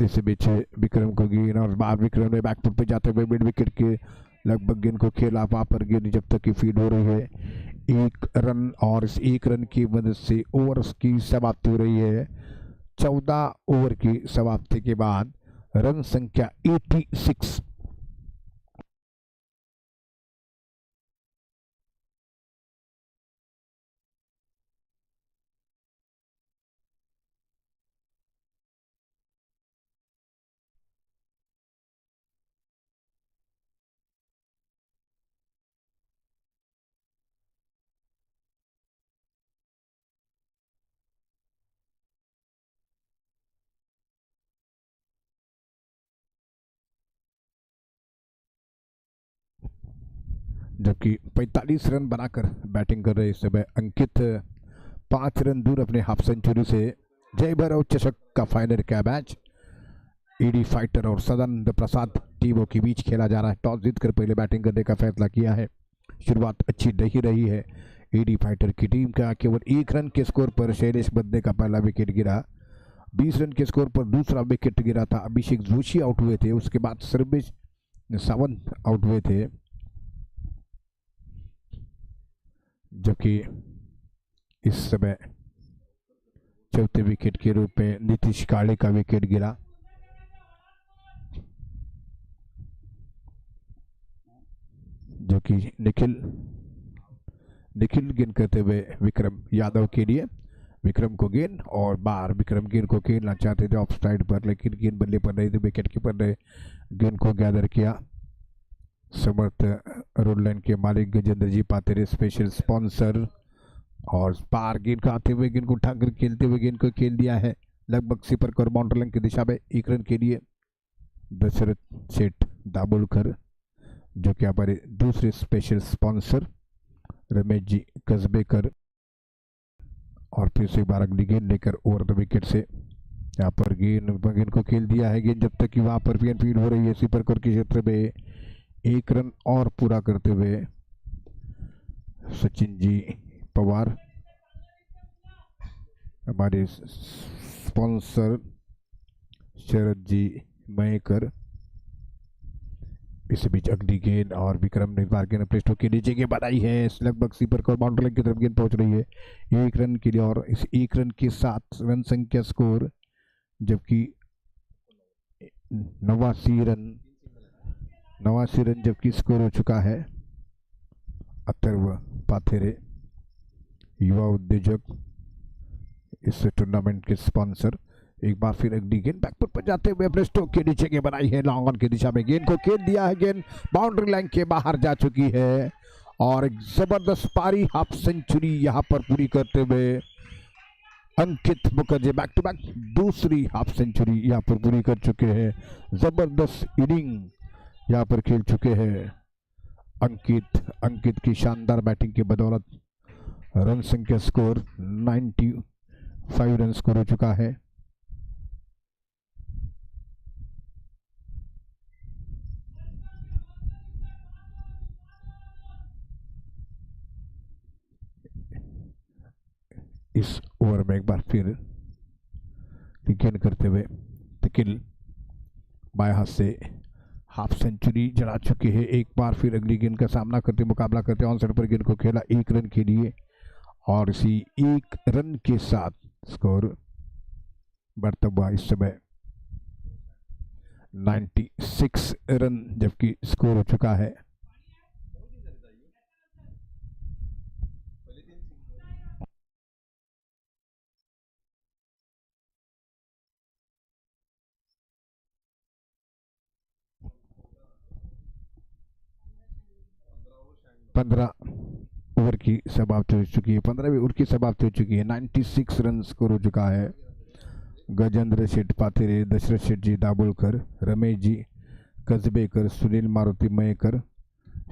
इसी बीच विक्रम को गेंद और बाहर विक्रम ने बैकफुट पे जाते हुए मिड विकेट के लगभग गेंद को खेला, वहां पर गेंद जब तक की फीड हो रही है 1 रन, और इस 1 रन की मदद से ओवर की समाप्ति हो रही है। 14 ओवर की समाप्ति के बाद रन संख्या 86। जबकि 45 रन बनाकर बैटिंग कर रहे इस समय अंकित, 5 रन दूर अपने हाफ सेंचुरी से। जय भैरव चषक का फाइनल का मैच ईडी फाइटर और सदानंद प्रसाद टीमों के बीच खेला जा रहा है। टॉस जीतकर पहले बैटिंग करने का फैसला किया है। शुरुआत अच्छी नहीं रही है ईडी फाइटर की टीम का। केवल 1 रन के स्कोर पर शैलेश बदने का पहला विकेट गिरा, 20 रन के स्कोर पर दूसरा विकेट गिरा था। अभिषेक जोशी आउट हुए थे, उसके बाद सर्वेश सावंत आउट हुए थे, जबकि इस समय चौथे विकेट के रूप में नीतीश काले का विकेट गिरा। जो कि निखिल गेंद करते हुए विक्रम यादव के लिए, विक्रम को गेंद और बाहर विक्रम गेंद को खेलना चाहते थे ऑफ साइड पर, लेकिन गेंद बल्ले पर नहीं थी, विकेट कीपर ने गेंद को गैदर किया। समर्थ रोड लाइन के मालिक गजेंद्र जी पातेरे स्पेशल स्पॉन्सर, और बाहर गेंद का आते हुए गेंद को उठाकर खेलते हुए गेंद को खेल दिया है लगभग सिपर कर बाउंड्री लाइन की दिशा में 1 रन के लिए। दशरथ सेठ दाभोलकर, जो कि हमारे दूसरे स्पेशल स्पॉन्सर रमेश जी कसबेकर, और फिर से बार अगली गेंद लेकर ओवर द विकेट से यहाँ पर गेंद को खेल दिया है। गेंद जब तक कि वहां पर फील्ड हो रही है सिपर कर के क्षेत्र में, 1 रन और पूरा करते हुए सचिन जी पवार, हमारे स्पॉन्सर शरद जी मयेकर। इस बीच अगली गेंद और विक्रम ने बार गेंद प्लेस्टो के नीचे के बनाई है, लगभग सीपर को बाउंड्री लाइन की तरफ गेंद पहुंच रही है 1 रन के लिए, और इस 1 रन के साथ रन संख्या स्कोर, जबकि 89 रन जबकि स्कोर हो चुका है। अथर्व पाथेरे युवा उद्योजक इस टूर्नामेंट के स्पॉन्सर। एक बार फिर अगली गेंद बैकफुट पर जाते हुए अपने स्टोक के नीचे के बनाई है, लॉन्ग ऑन की दिशा में गेंद को खेल दिया है, गेंद बाउंड्री लाइन के बाहर जा चुकी है और एक जबरदस्त पारी हाफ सेंचुरी यहां पर पूरी करते हुए अंकित मुखर्जी बैक टू बैक दूसरी हाफ सेंचुरी यहां पर पूरी कर चुके हैं। जबरदस्त इनिंग यहां पर खेल चुके हैं अंकित की शानदार बैटिंग की बदौलत रन संख्या स्कोर 95 रन स्कोर हो चुका है। इस ओवर में एक बार फिर गेंद करते हुए तिकिल बाएं हाथ से हाफ सेंचुरी जड़ा चुके हैं। एक बार फिर अगली गेंद का सामना करते मुकाबला करते ऑन साइड पर गेंद को खेला 1 रन के लिए और इसी 1 रन के साथ स्कोर बढ़ता हुआ इस समय 96 रन जबकि स्कोर हो चुका है। पंद्रह ओवर की समाप्ति हो चुकी है, 15वीं ओवर की समाप्ति हो चुकी है। 96 रन स्कोर हो चुका है। गजेंद्र शेठ पाथेरे, दशरथ शेठ जी दाभोलकर, रमेश जी कसबेकर, सुनील मारुति मयेकर,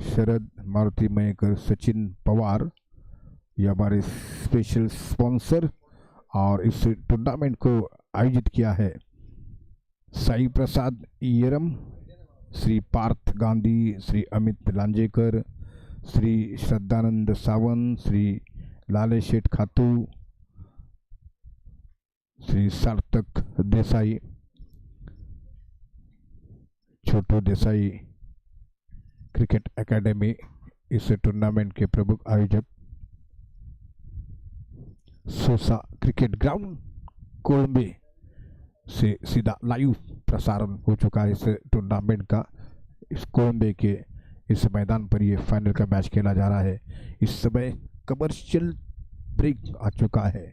शरद मारुति मयेकर, सचिन पवार ये हमारे स्पेशल स्पॉन्सर और इस टूर्नामेंट को आयोजित किया है साई प्रसाद येरम, श्री पार्थ गांधी, श्री अमित लांजेकर, श्री श्रद्धानंद सावंत, श्री लाले शेठ खातू, श्री सार्थक देसाई, छोटू देसाई क्रिकेट एकेडमी इस टूर्नामेंट के प्रमुख आयोजक। सोसा क्रिकेट ग्राउंड कोलंबे से सीधा लाइव प्रसारण हो चुका है इस टूर्नामेंट का। इस कोलंबे के इस मैदान पर ये फाइनल का मैच खेला जा रहा है। इस समय कमर्शियल ब्रेक आ चुका है,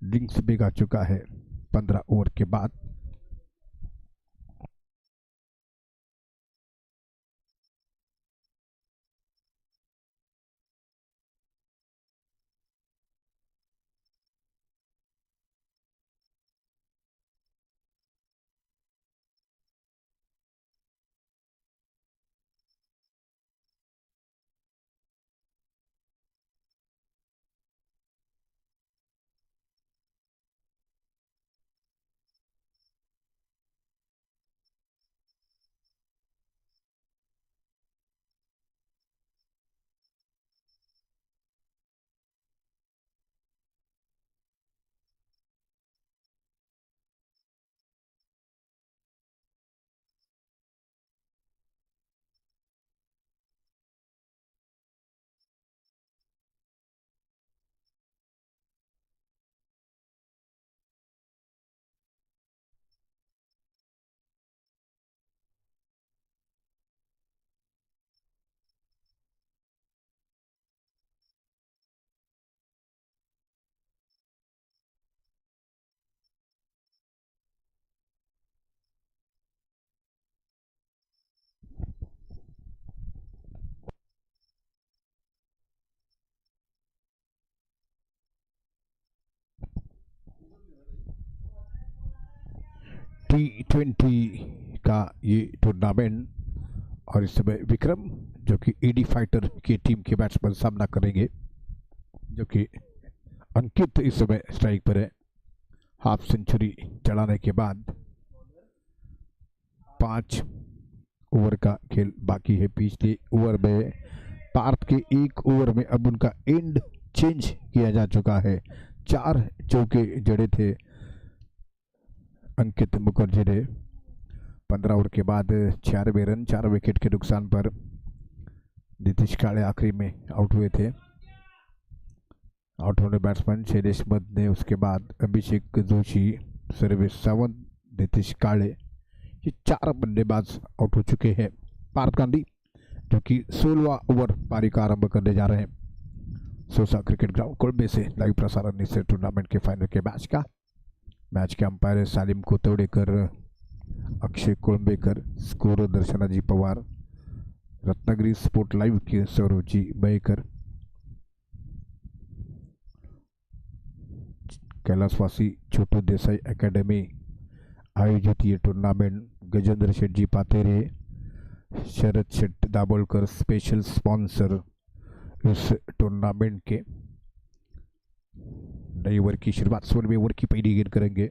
ड्रिंक्स ब्रेक आ चुका है 15 ओवर के बाद। T20 का ये टूर्नामेंट और इस समय विक्रम जो कि ईडी फाइटर की टीम के बैट्समैन सामना करेंगे, जो कि अंकित इस समय स्ट्राइक पर है। हाफ सेंचुरी चढ़ाने के बाद 5 ओवर का खेल बाकी है। पिछले ओवर में पार्थ के 1 ओवर में अब उनका एंड चेंज किया जा चुका है। 4 चौके जड़े थे अंकित मुखर्जी ने। 15 ओवर के बाद 96 रन 4 विकेट के नुकसान पर नीतीश काळे आखिरी में आउट हुए थे। आउट होने बैट्समैन शैलेश मद ने, उसके बाद अभिषेक जोशी, सर्वेश सावंत, नीतीश काळे, ये 4 बल्लेबाज आउट हो चुके हैं। पार्थ गांधी जो कि 16वां ओवर पारी का आरंभ करने जा रहे हैं। सोसा क्रिकेट ग्राउंड कोलंबे से लाइव प्रसारण इस टूर्नामेंट के फाइनल के मैच के umpire Salim Kotwadekar, Akshay Kolambekar, score Darshanaji Pawar, Ratnagiri sport live के सौरवजी मयेकर, कैलाशवासी छोटू देसाई एकेडमी आयोजित ये tournament Gajendra Sheth ji Patere, Sharad Sheth Dabholkar special sponsor इस टूर्नामेंट के। नए ओवर की शुरुआत 16वें ओवर की पहली गेंद करेंगे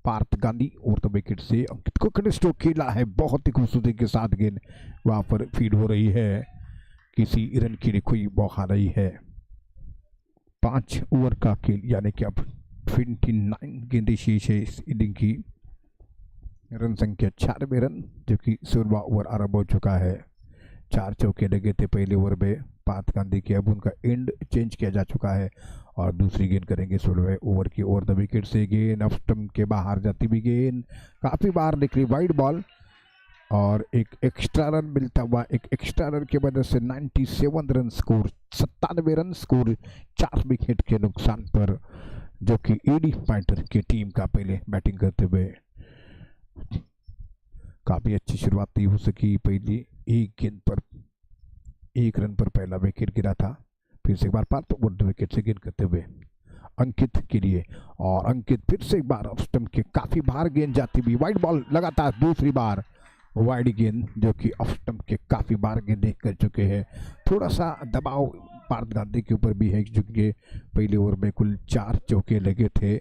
पार्थ गांधी और तो विकेट से अंकित को स्ट्रोक खेला है, बहुत ही खूबसूरती के साथ गेंद वहां पर फीड हो रही है, किसी रन के लिए कोई मौका नहीं है। 5 ओवर का खेल यानी कि अब 29 गेंदें शेष है इस इनिंग की। रन संख्या 96 रन, जबकि 16वां ओवर आरंभ हो चुका है। 4 चौके लगे थे पहले ओवर में पार्थ गांधी के, अब उनका एंड चेंज किया जा चुका है और दूसरी गेंद करेंगे 16वें ओवर की ओवर द विकेट से। गेंद ऑफ स्टंप के बाहर जाती हुई गेंद काफी बाहर निकली, वाइड बॉल, और एक एक्स्ट्रा रन मिलता हुआ, एक एक्स्ट्रा रन की वजह से 97 run score, 97 run score 4 wicket के नुकसान पर, जो कि एडी फाइटर की टीम का पहले बैटिंग करते हुए काफी अच्छी शुरुआत नहीं हो सकी। पहली एक गेंद पर 1 रन पर पहला विकेट गिरा था, फिर से एक बार पार्थ तो विकेट से गेंद करते हुए अंकित के लिए, और अंकित फिर से एक बार ऑफ स्टंप के काफी बाहर गेंद जाती हुई, वाइड बॉल लगातार दूसरी बार वाइड गेंद, जो कि ऑफ स्टंप के काफी बार गेंदें कर चुके हैं। थोड़ा सा दबाव पार्थ गांधी के ऊपर भी है, क्योंकि पहले ओवर में कुल 4 चौके लगे थे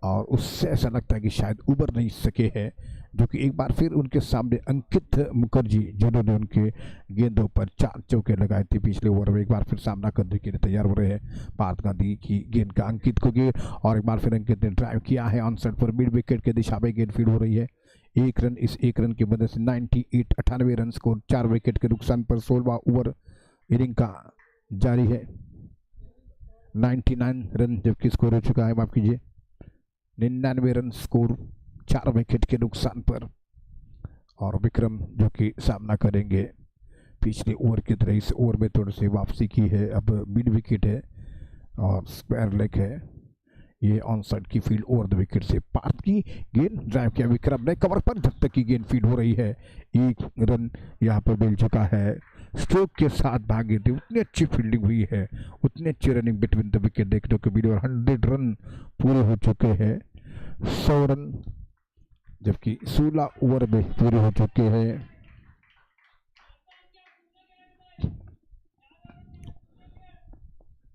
और उससे ऐसा लगता है कि शायद उबर नहीं सके हैं, जो कि एक बार फिर उनके सामने अंकित मुखर्जी, जिन्होंने उनके गेंदों पर 4 चौके लगाए थे पिछले ओवर में, एक बार फिर सामना करने के लिए तैयार हो रहे हैं पार्थ गांधी की गेंद का अंकित को गेंद, और एक बार फिर अंकित ने ड्राइव किया है ऑन साइड पर, मिड विकेट के दिशा में गेंद फीड हो रही है। 1 रन, इस 1 रन की वजह से 98 रन स्कोर, 4 विकेट के नुकसान पर 16वां ओवर इनिंग का जारी है। 99 रन जबकि स्कोर हो चुका है, माफ कीजिए 99 रन स्कोर 4 विकेट के नुकसान पर, और विक्रम जो कि सामना करेंगे पिछले ओवर की तरह इस ओवर में थोड़ी सी वापसी की है, अब मिड विकेट है और स्क्वायर लेग है। ये ऑन साइड की फील्ड ओवर द विकेट से पार्थ की गेंद, ड्राइव किया विक्रम ने कवर पर, जब तक की गेंद फीड हो रही है। 1 रन यहाँ पर मिल चुका है, स्ट्रोक के साथ भागे थे, उतनी अच्छी फील्डिंग हुई है, उतनी अच्छी रनिंग बिटवीन द विकेट देखने को मिली, और 100 रन पूरे हो चुके हैं। 100 रन जबकि 16 ओवर में पूरे हो चुके हैं।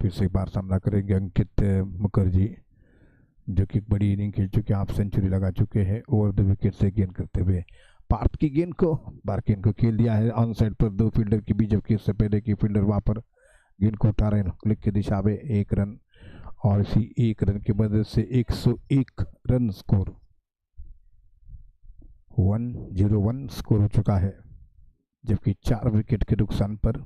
फिर से एक बार सामना करेंगे अंकित मुखर्जी, जो कि बड़ी इनिंग खेल चुके हैं, हाफ सेंचुरी लगा चुके हैं ओवर द विकेट से गेंद करते हुए। पार्थ की गेंद को बार्किन को खेल दिया है ऑन साइड पर 2 फील्डर के बीच, जबकि इससे पहले की फील्डर वहां पर गेंद को उठा रहे हैं क्लिक की दिशा में। 1 रन, और इसी 1 रन की मदद से 101 रन स्कोर, 101 स्कोर हो चुका है, जबकि 4 विकेट के नुकसान पर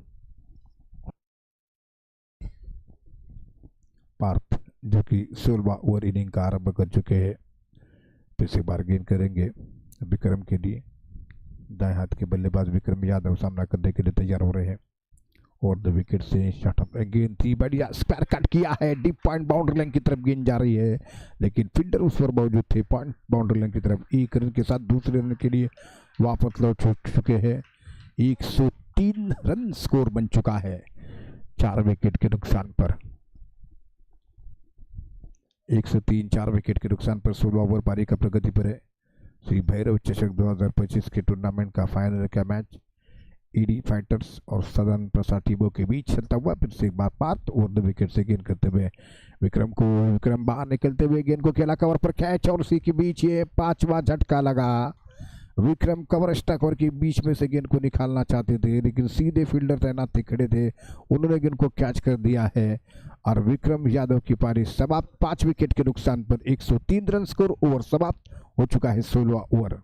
पार्थ जो कि 16वां ओवर इनिंग का आरंभ कर चुके हैं। फिर से बार गेंद करेंगे विक्रम के लिए, दाएं हाथ के बल्लेबाज विक्रम यादव सामना करने के लिए तैयार हो रहे हैं, और द विकेट से शॉट अप गेंद थी, बढ़िया स्क्वायर कट किया है, डीप पॉइंट बाउंड्री लाइन की तरफ गेंद जा रही है, लेकिन फील्डर उस पर मौजूद थे पॉइंट बाउंड्री लाइन की तरफ। 1 रन के साथ दूसरे रन के लिए वापस लौट चुके हैं। 103 रन स्कोर बन चुका है 4 विकेट के नुकसान पर। 103 4 विकेट के नुकसान पर 16 ओवर पारी का प्रगति पर है। श्री भैरव चषक 2025 के टूर्नामेंट का फाइनल का मैच ईडी फाइटर्स और सदन प्रसाद टीमों के बीच चलता हुआ। फिर से एक बार पार्थ ओवर द विकेट से गेंद करते हुए विक्रम बाहर निकलते हुए गेंद को खेला कवर पर कैच, और उसी के बीच ये 5वां झटका लगा विक्रम कवर स्टक ओवर के बीच में से गेंद को निकालना चाहते थे, लेकिन सीधे फील्डर तैनात खड़े थे, उन्होंने गेंद को कैच कर दिया है और विक्रम यादव की पारी समाप्त। 5 विकेट के नुकसान पर 103 रन स्कोर। ओवर समाप्त हो चुका है 16वां ओवर।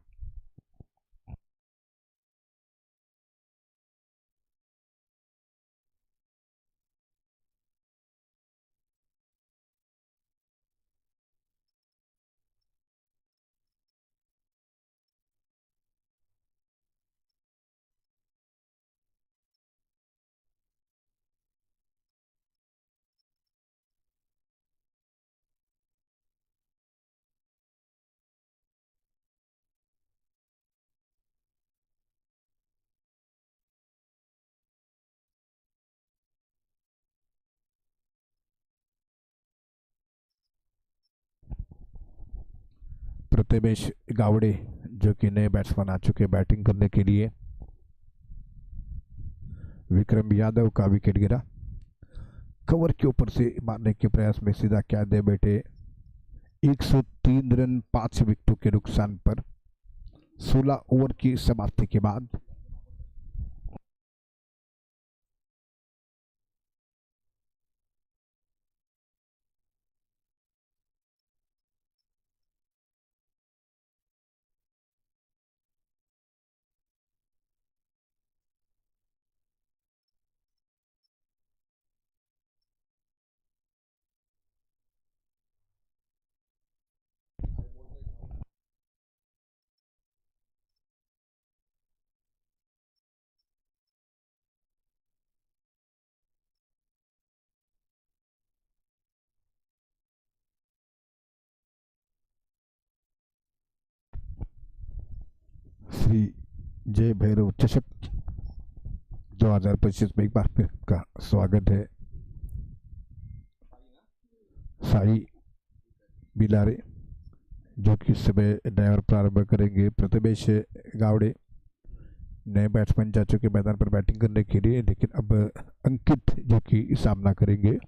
प्रथमेश गावड़े जो कि नए बैट्समैन आ चुके बैटिंग करने के लिए। विक्रम यादव का विकेट गिरा, कवर के ऊपर से मारने के प्रयास में सीधा क्या दे बैठे। 103 रन 5 विकेटों के नुकसान पर 16 ओवर की समाप्ति के बाद श्री जय भैरव चषक 2025 में एक बार फिर का स्वागत है। साई बिलारे जो कि समय ड्राइवर प्रारंभ करेंगे। प्रथमेश गावड़े नए बैट्समैन जा चुके मैदान पर बैटिंग करने के लिए, लेकिन अब अंकित जो कि सामना करेंगे।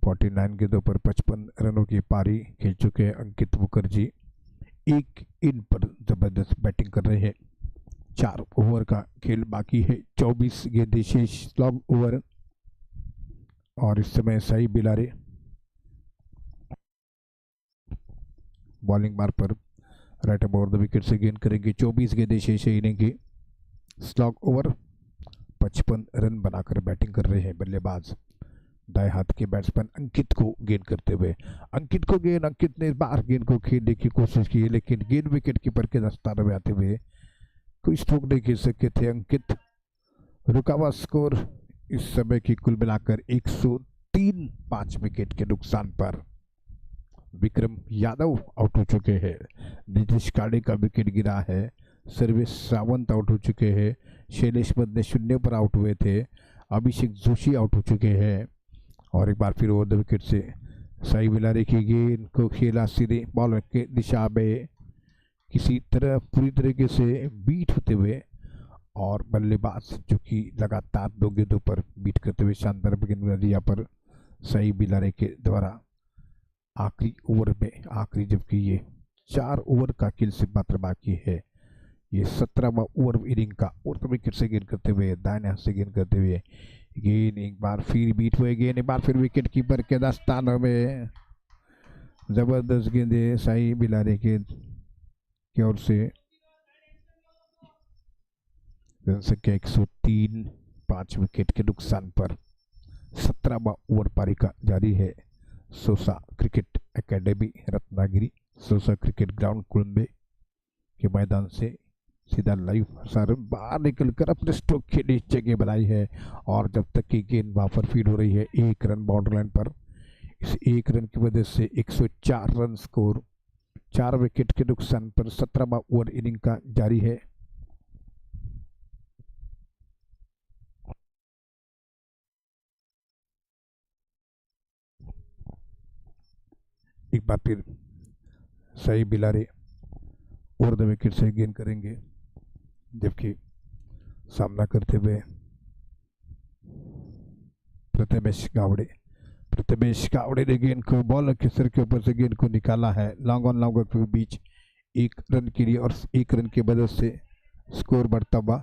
49 गेंदों पर 55 रनों की पारी खेल चुके हैं अंकित मुखर्जी। एक इन पर जबरदस्त बैटिंग कर रहे हैं। 4 ओवर का खेल बाकी है, 24 गेंदें शेष लॉन्ग ओवर। और इस समय साई बिलारे बॉलिंग मार्क पर राइट ओवर द विकेट से गेंद करेंगे। 24 गेंदें शेष है इनिंग की, स्लॉग ओवर। 55 रन बनाकर बैटिंग कर रहे हैं बल्लेबाज दाएं हाथ के बैट्समैन अंकित को गेंद करते हुए। अंकित ने बार गेंद को खेलने की कोशिश की, लेकिन गेंद विकेट कीपर के दस्ताने में आते हुए कोई स्ट्रोक नहीं खेल सके थे अंकित। रुका हुआ स्कोर इस समय की कुल मिलाकर 103 5 विकेट के नुकसान पर। विक्रम यादव आउट हो चुके हैं, नीतीश काड़े का विकेट गिरा है, सर्वेश सावंत आउट हो चुके हैं, शैलेश बदने 0 पर आउट हुए थे, अभिषेक जोशी आउट हो चुके हैं। और एक बार फिर ओवर द विकेट से साई बिलारे की गेंद को खेला सीधे बॉलर के दिशा में, किसी तरह पूरी तरीके से बीट होते हुए, और बल्लेबाज जो कि लगातार 2 गेंदों पर बीट करते हुए शानदार गेंदबाजी पर साई बिलारे के द्वारा आखिरी ओवर में, आखिरी जबकि ये 4 ओवर का खेल से मात्र बाकी है, ये 17वां ओवर इनिंग का। और विकेट से गेंद करते हुए, दाहिने हाथ से गेंद करते हुए गेंद एक बार फिर बीट हुए, गेंद एक बार फिर विकेट कीपर के दस्तानों में। जबरदस्त गेंदे साई बिलारे की ओर से। जनसंख्या 103 5 विकेट के नुकसान पर 17वां ओवर पारी का जारी है। Sosa cricket academy Ratnagiri, Sosa cricket ground Kulambe के मैदान से सीधा लाइव प्रसारण बाहर निकलकर अपने स्ट्रोक के लिए जगह बनाई है। और जब तक की गेंद वहां पर फीड हो रही है 1 रन बाउंड्री लाइन पर, इस 1 रन की वजह से 104 रन स्कोर। 4 विकेट के नुकसान पर 17वां ओवर इनिंग का जारी है। एक बार फिर साई बिलारे ओवर द विकेट से गेंद करेंगे, जबकि सामना करते हुए प्रथमेश प्रथमेश कावड़े ने गेंद को बॉलर के सिर के ऊपर से गेंद को निकाला है लॉन्ग ऑन लॉन्ग के बीच 1 रन के लिए और 1 रन की मदद से स्कोर बढ़ता हुआ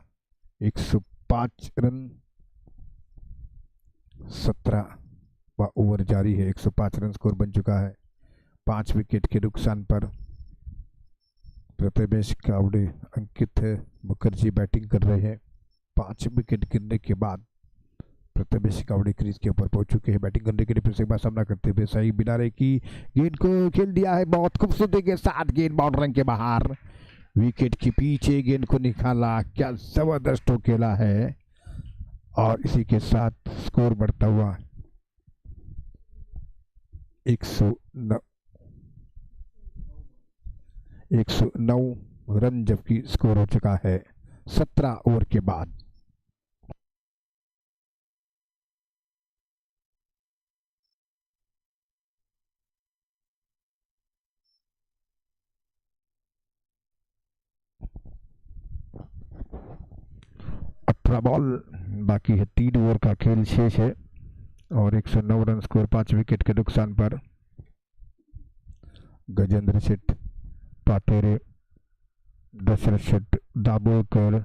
105 रन। 17वां ओवर जारी है, 105 रन स्कोर बन चुका है। 5 विकेट के नुकसान पर प्रथमेश कावड़े, अंकित मुखर्जी बैटिंग कर रहे हैं। 5 विकेट गिरने के बाद प्रथमेश कावड़े क्रीज के ऊपर पहुंच चुके हैं बैटिंग करने के लिए। फिर से एक बार सामना करते हुए सही बिनारे की गेंद को खेल दिया है, बहुत खूबसूरती के साथ गेंद बाउंड्री के बाहर, विकेट के पीछे गेंद को निकाला। क्या जबरदस्त खेला है और इसी के साथ स्कोर बढ़ता हुआ 109 रन जबकि स्कोर हो चुका है 17 ओवर के बाद। बॉल बाकी है, 3 ओवर का खेल शेष है और 109 रन स्कोर। 5 विकेट के नुकसान पर Gajendra Sheth पातेरे, Dasharath Sheth Dabholkar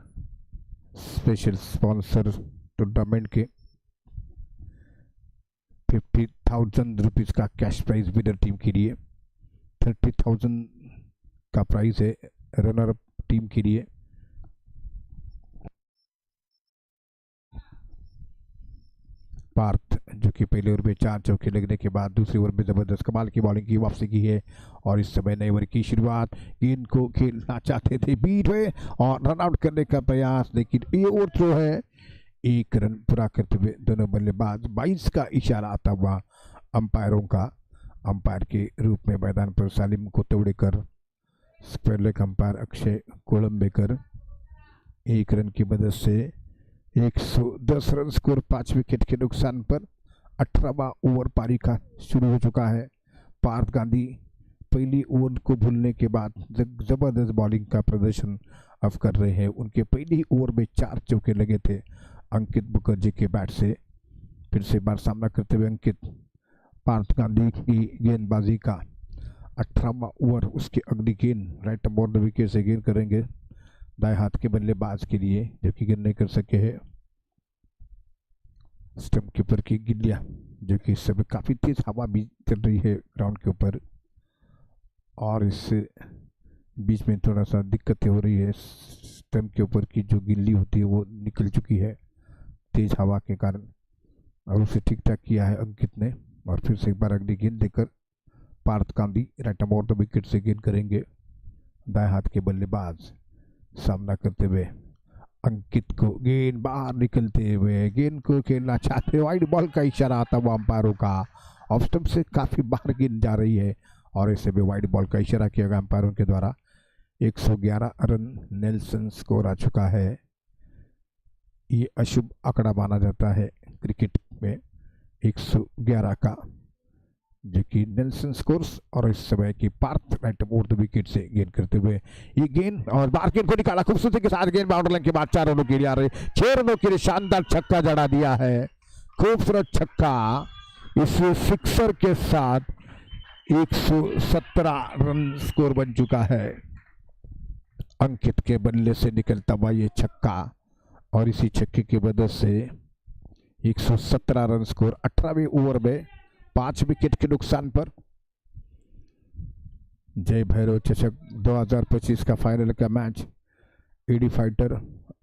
special sponsor tournament के 50,000 रुपीज का कैश प्राइज विनर टीम के लिए, 30,000 का प्राइज है रनर अप टीम के लिए। पार्थ जो कि पहले ओवर में 4 चौके लगने के बाद दूसरे ओवर में जबरदस्त कमाल की बॉलिंग की वापसी की है और इस समय नए ओवर की शुरुआत। गेंद को खेलना चाहते थे, बीट हुए और रन आउट करने का प्रयास, लेकिन ये ओवर थ्रो है। 1 रन पूरा करते हुए दोनों बल्लेबाज 22 का इशारा आता हुआ अंपायरों का। अंपायर के रूप में मैदान पर Salim Kotwadekar, square leg umpire Akshay Kolambekar. 1 run की मदद से 110 रन स्कोर। 5 विकेट के नुकसान पर 18वां ओवर पारी का शुरू हो चुका है। पार्थ गांधी पहली ओवर को भूलने के बाद जबरदस्त बॉलिंग का प्रदर्शन अब कर रहे हैं। उनके पहली ओवर में 4 चौके लगे थे अंकित मुखर्जी के बैट से। फिर से बार सामना करते हुए अंकित, पार्थ गांधी की गेंदबाजी का 18वां ओवर, उसके अगली गेंद राइट अबाउट द विकेट से गेंद करेंगे दाएं हाथ के बल्लेबाज के लिए, जो कि गेंद नहीं कर सके हैं। स्टंप के ऊपर की गिल्लियां, जो कि इस समय काफी तेज हवा भी चल रही है ग्राउंड के ऊपर और इस बीच में थोड़ा सा दिक्कतें हो रही है। स्टंप के ऊपर की जो गिल्ली होती है वो निकल चुकी है तेज हवा के कारण और उसे ठीक ठाक किया है अंकित ने। और फिर से एक बार अगली गेंद देकर Parth Gandhi right about the wicket से गेंद करेंगे दाएं हाथ के बल्लेबाज। सामना करते हुए अंकित को गेंद बाहर निकलते हुए गेंद को खेलना चाहते, वाइड बॉल का इशारा आता हुआ अंपायरों का। ऑफ स्टंप से काफी बाहर गेंद जा रही है और ऐसे में वाइड बॉल का इशारा किया गया अंपायरों के द्वारा। 111 रन नेल्सन स्कोर आ चुका है। ये अशुभ आंकड़ा माना जाता है क्रिकेट में 111 का, जो कि नेल्सन स्कोर्स। और इस समय की Parth right about the wicket से गेंद करते हुए ये गेंद और बाहर गेंद को निकाला खूबसूरती के साथ। गेंद बाउंड्री लाइन के बाद 4 रनों के लिए आ रहे, 6 रनों के लिए शानदार छक्का जड़ा दिया है, खूबसूरत छक्का। इस सिक्सर के साथ 117 रन स्कोर बन चुका है। अंकित के बल्ले से निकलता हुआ ये छक्का और इसी छक्के की मदद से 117 रन स्कोर। 18वें ओवर में 5 विकेट के नुकसान पर जय भैरव चषक 2025 का फाइनल का मैच ईडी फाइटर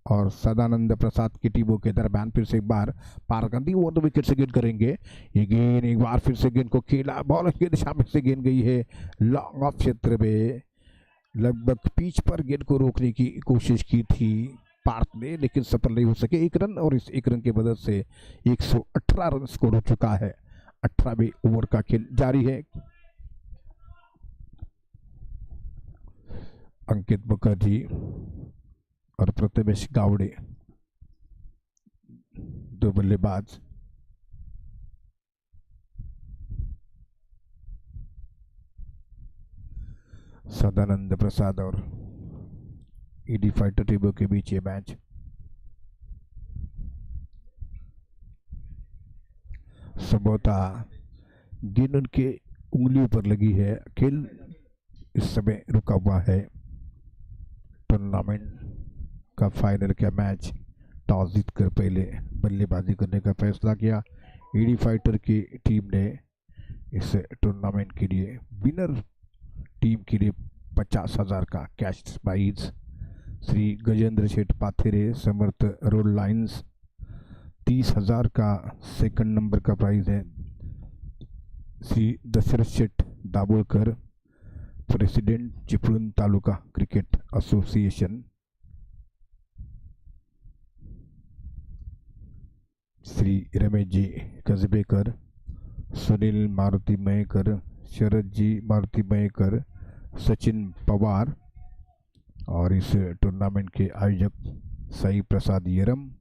और सदानंद प्रसाद की टीमों के दरमियान। फिर से एक बार Parth Gandhi over the wicket से गेंद करेंगे। ये गेंद एक बार फिर से गेंद को खेला, बॉलर की दिशा में से गेंद गई है लॉन्ग ऑफ क्षेत्र में, लगभग पिच पर गेंद को रोकने की कोशिश की थी पार्थ ने, लेकिन सफल नहीं हो सके। 1 रन और इस 1 रन की मदद से 118 रन स्कोर हो चुका है। 18वें ओवर का खेल जारी है। अंकित मुखर्जी और प्रथमेश गावड़े दो बल्लेबाज। सदानंद प्रसाद और ईडी फाइटर टीमों के बीच ये मैच संभवतः गेंद उनके उंगलियों पर लगी है। खेल इस समय रुका हुआ है। टूर्नामेंट का फाइनल का मैच टॉस जीतकर पहले बल्लेबाजी करने का फैसला किया। ईडी फाइटर की टीम ने इस टूर्नामेंट के लिए विनर टीम के लिए 50,000 का cash prize. Shri Gajendra Sheth पाथेरे Samarth road lines 30,000 का सेकंड नंबर का प्राइज है। Shri Dashrath Sheth Dabholkar president Chiplun taluka cricket association, Shri Ramesh ji Kasbekar, Sunil Maruti Mayekar, Sharad ji Maruti Mayekar, Sachin Pawar और इस टूर्नामेंट के आयोजक साई प्रसाद येरम,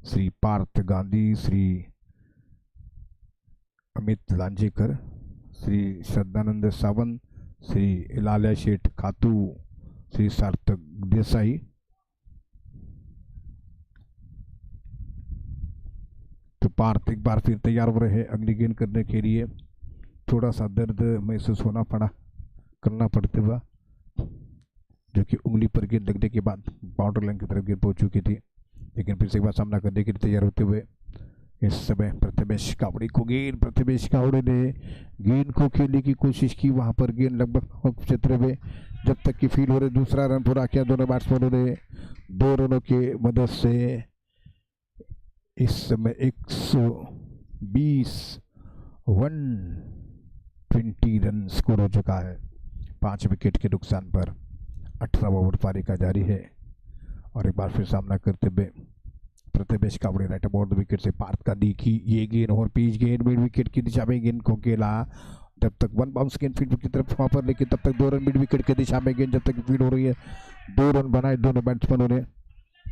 श्री पार्थ गांधी, श्री अमित लांजेकर, श्री श्रद्धानंद सावंत, श्री लाल्या शेठ खातू, श्री सार्थक देसाई। तो पार्थ एक बार फिर तैयार हो रहे हैं अगली गेंद करने के लिए। थोड़ा सा दर्द महसूस करना पड़ते हुआ, जो कि उंगली पर गेंद लगने के बाद बाउंड्री लाइन की तरफ गेंद पहुंच चुकी थी, लेकिन फिर से एक बार सामना करने के लिए तैयार होते हुए इस समय प्रथमेश कावड़े को गेंद, प्रथमेश कावड़े ने गेंद को खेलने की कोशिश की। वहां पर गेंद लगभग क्षेत्र में जब तक कि फील हो रहे, दूसरा रन पूरा किया दोनों बैट्समैनों ने। 2 रनों के मदद से इस समय 120 120 रन स्कोर हो चुका है। 5 विकेट के नुकसान पर 18 ओवर पारी का जारी है। और एक बार फिर सामना करते हुए Prathamesh Kawade right about the wicket से पार्थ गांधी की ये गेंद और पिच गेंद मिड विकेट की दिशा में गेंद को खेला। जब तक 1 बाउंस गेंद फील्ड की तरफ वहां पर, लेकिन तब तक 2 रन मिड विकेट की दिशा में गेंद जब तक फील्ड हो रही है। 2 रन बनाए दोनों बैट्समैनों ने।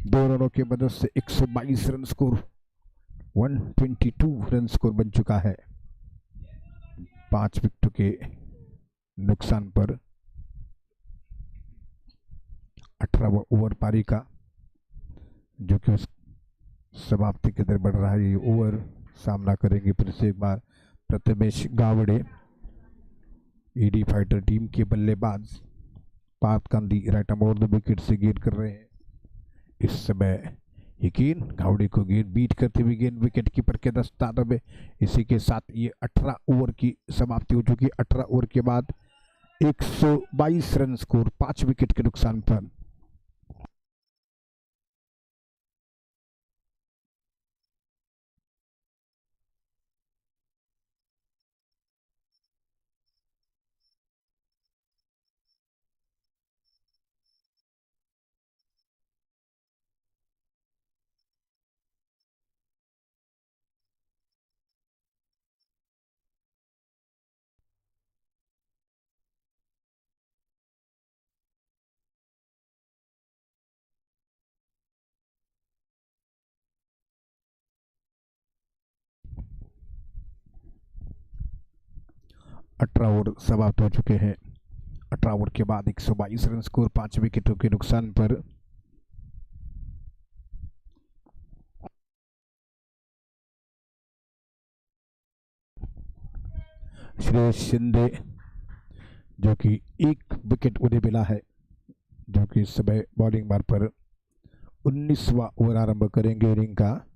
2 रनों की मदद से 122 रन स्कोर, 122 रन स्कोर बन चुका है। 5 विकेटों के नुकसान पर 18 ओवर पारी का, जो कि उस समाप्ति की तरफ बढ़ रहा है। ये ओवर सामना करेंगे फिर से एक बार Prathamesh Gawde. ED fighter team के बल्लेबाज Parth Gandhi right about the wicket से गेंद कर रहे हैं। इस समय ये गेंद गावड़े को गेंद बीट करते हुए गेंद विकेट कीपर के दस्ताने में। इसी के साथ ये 18 ओवर की समाप्ति हो चुकी है। 18 ओवर के बाद 122 रन स्कोर, 5 विकेट के नुकसान पर। अठारह ओवर समाप्त हो चुके हैं। 18 ओवर के बाद 122 रन स्कोर, 5 विकेटों के नुकसान पर। श्रेयस शिंदे जो कि 1 विकेट उन्हें मिला है, जो कि इस समय बॉलिंग मार पर 19वां ओवर आरंभ करेंगे इनिंग का।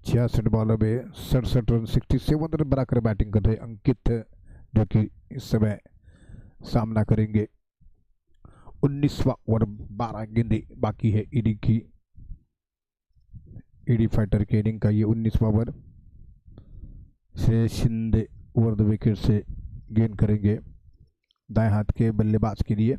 छियासठ बॉलों में 67 रन, 67 रन बनाकर बैटिंग कर रहे अंकित, जो कि इस समय सामना करेंगे 19वां ओवर। 12 गेंदें बाकी है इनिंग की, ईडी फाइटर के इनिंग का ये 19वां over. Shreyas Shinde over the wicket से गेंद करेंगे दाएं हाथ के बल्लेबाज के लिए।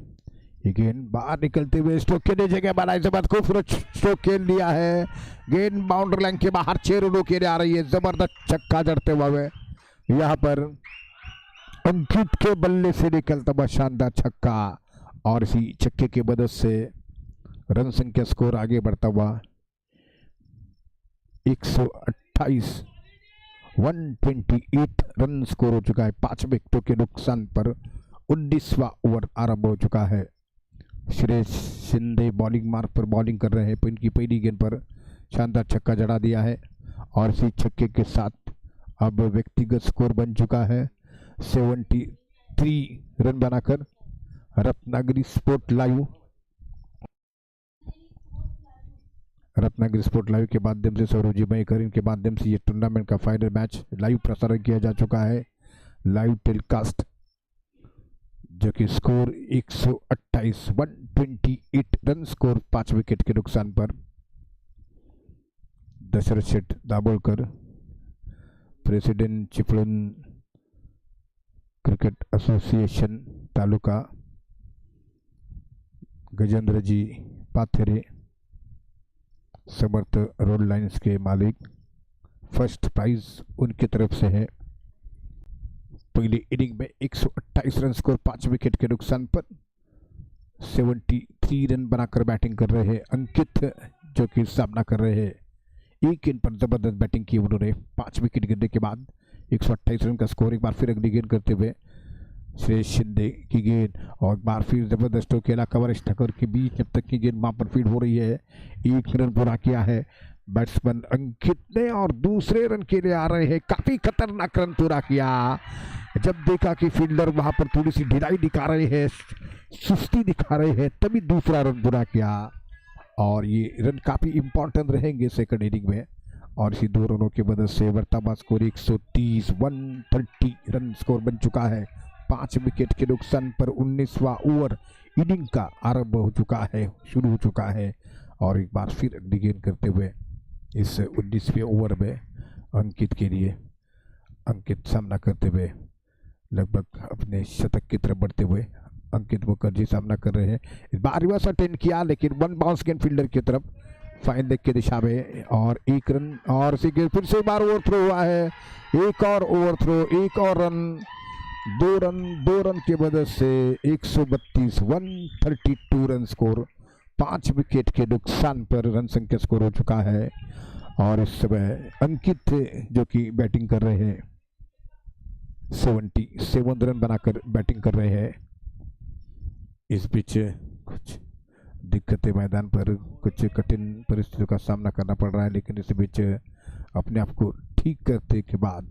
ये गेंद बाहर निकलते हुए स्ट्रोक के लिए जगह बनाई, जबरदस्त खूबसूरत स्ट्रोक खेल लिया है। गेंद बाउंड्री लाइन के बाहर 6 रनों के लिए आ रही है। जबरदस्त छक्का जड़ते हुए यहाँ पर अंकित के बल्ले से निकलता हुआ शानदार छक्का, और इसी छक्के की मदद से रन संख्या स्कोर आगे बढ़ता हुआ 128 128 रन स्कोर हो चुका है। 5 विकेटों के नुकसान पर 19वां ओवर आरंभ हो चुका है। श्रेयस शिंदे बॉलिंग मार्ग पर बॉलिंग कर रहे हैं। इनकी पहली गेंद पर शानदार छक्का जड़ा दिया है और इसी छक्के के साथ अब व्यक्तिगत स्कोर बन चुका है 73 रन बनाकर। रत्नागिरी स्पोर्ट लाइव के माध्यम से सौरभ जी मयकर इनके माध्यम से ये टूर्नामेंट का फाइनल मैच लाइव प्रसारण किया जा चुका है। लाइव टेलीकास्ट जो कि स्कोर 128 128 रन स्कोर 5 विकेट के नुकसान पर। Dashrath Sheth Dabholkar president Chiplun cricket association taluka, Gajendra ji Pathere Samarth road lines के मालिक, फर्स्ट प्राइज उनकी तरफ से है। पहली इनिंग में 128 रन स्कोर 5 विकेट के नुकसान पर 73 रन बनाकर बैटिंग कर रहे हैं अंकित, जो कि सामना कर रहे हैं। एक गेंद पर जबरदस्त बैटिंग की उन्होंने 5 विकेट गिरने के बाद 128 रन का स्कोर। एक बार फिर अगली गेंद करते हुए श्रेयस शिंदे की गेंद और एक बार फिर जबरदस्त खेला कवर ठाकुर के बीच, जब तक की गेंद वहां पर फीड हो रही है। एक रन पूरा किया है बैट्समैन अंकित ने और दूसरे रन के लिए आ रहे हैं। काफी खतरनाक रन पूरा किया जब देखा कि फील्डर वहां पर थोड़ी सी ढिलाई दिखा रहे हैं, सुस्ती दिखा रहे हैं, तभी दूसरा रन पूरा किया और ये रन काफी इंपॉर्टेंट रहेंगे सेकंड इनिंग में। और इसी 2 रनों की मदद से वर्तमान स्कोर 130 130 रन स्कोर बन चुका है। 5 विकेट के नुकसान पर 19वां ओवर इनिंग का आरंभ हो चुका है, शुरू हो चुका है। और एक बार फिर अगली गेंद करते हुए इस 19वें ओवर में अंकित के लिए, अंकित सामना करते हुए लगभग अपने शतक की तरफ बढ़ते हुए अंकित मुखर्जी सामना कर रहे हैं। इस बार रिवर्स अटेंड किया लेकिन वन बाउंस गेंद फील्डर की तरफ फाइन लेग की दिशा में और 1 रन और फिर से एक बार ओवर थ्रो हुआ है। एक और ओवर थ्रो, एक और रन, 2 रन की मदद से 132 132 रन स्कोर 5 विकेट के नुकसान पर रन संख्या स्कोर हो चुका है। और इस समय अंकित जो कि बैटिंग कर रहे हैं 77 रन बनाकर बैटिंग कर रहे हैं। इस बीच कुछ दिक्कतें मैदान पर, कुछ कठिन परिस्थितियों का सामना करना पड़ रहा है, लेकिन इस बीच अपने आप को ठीक करने के बाद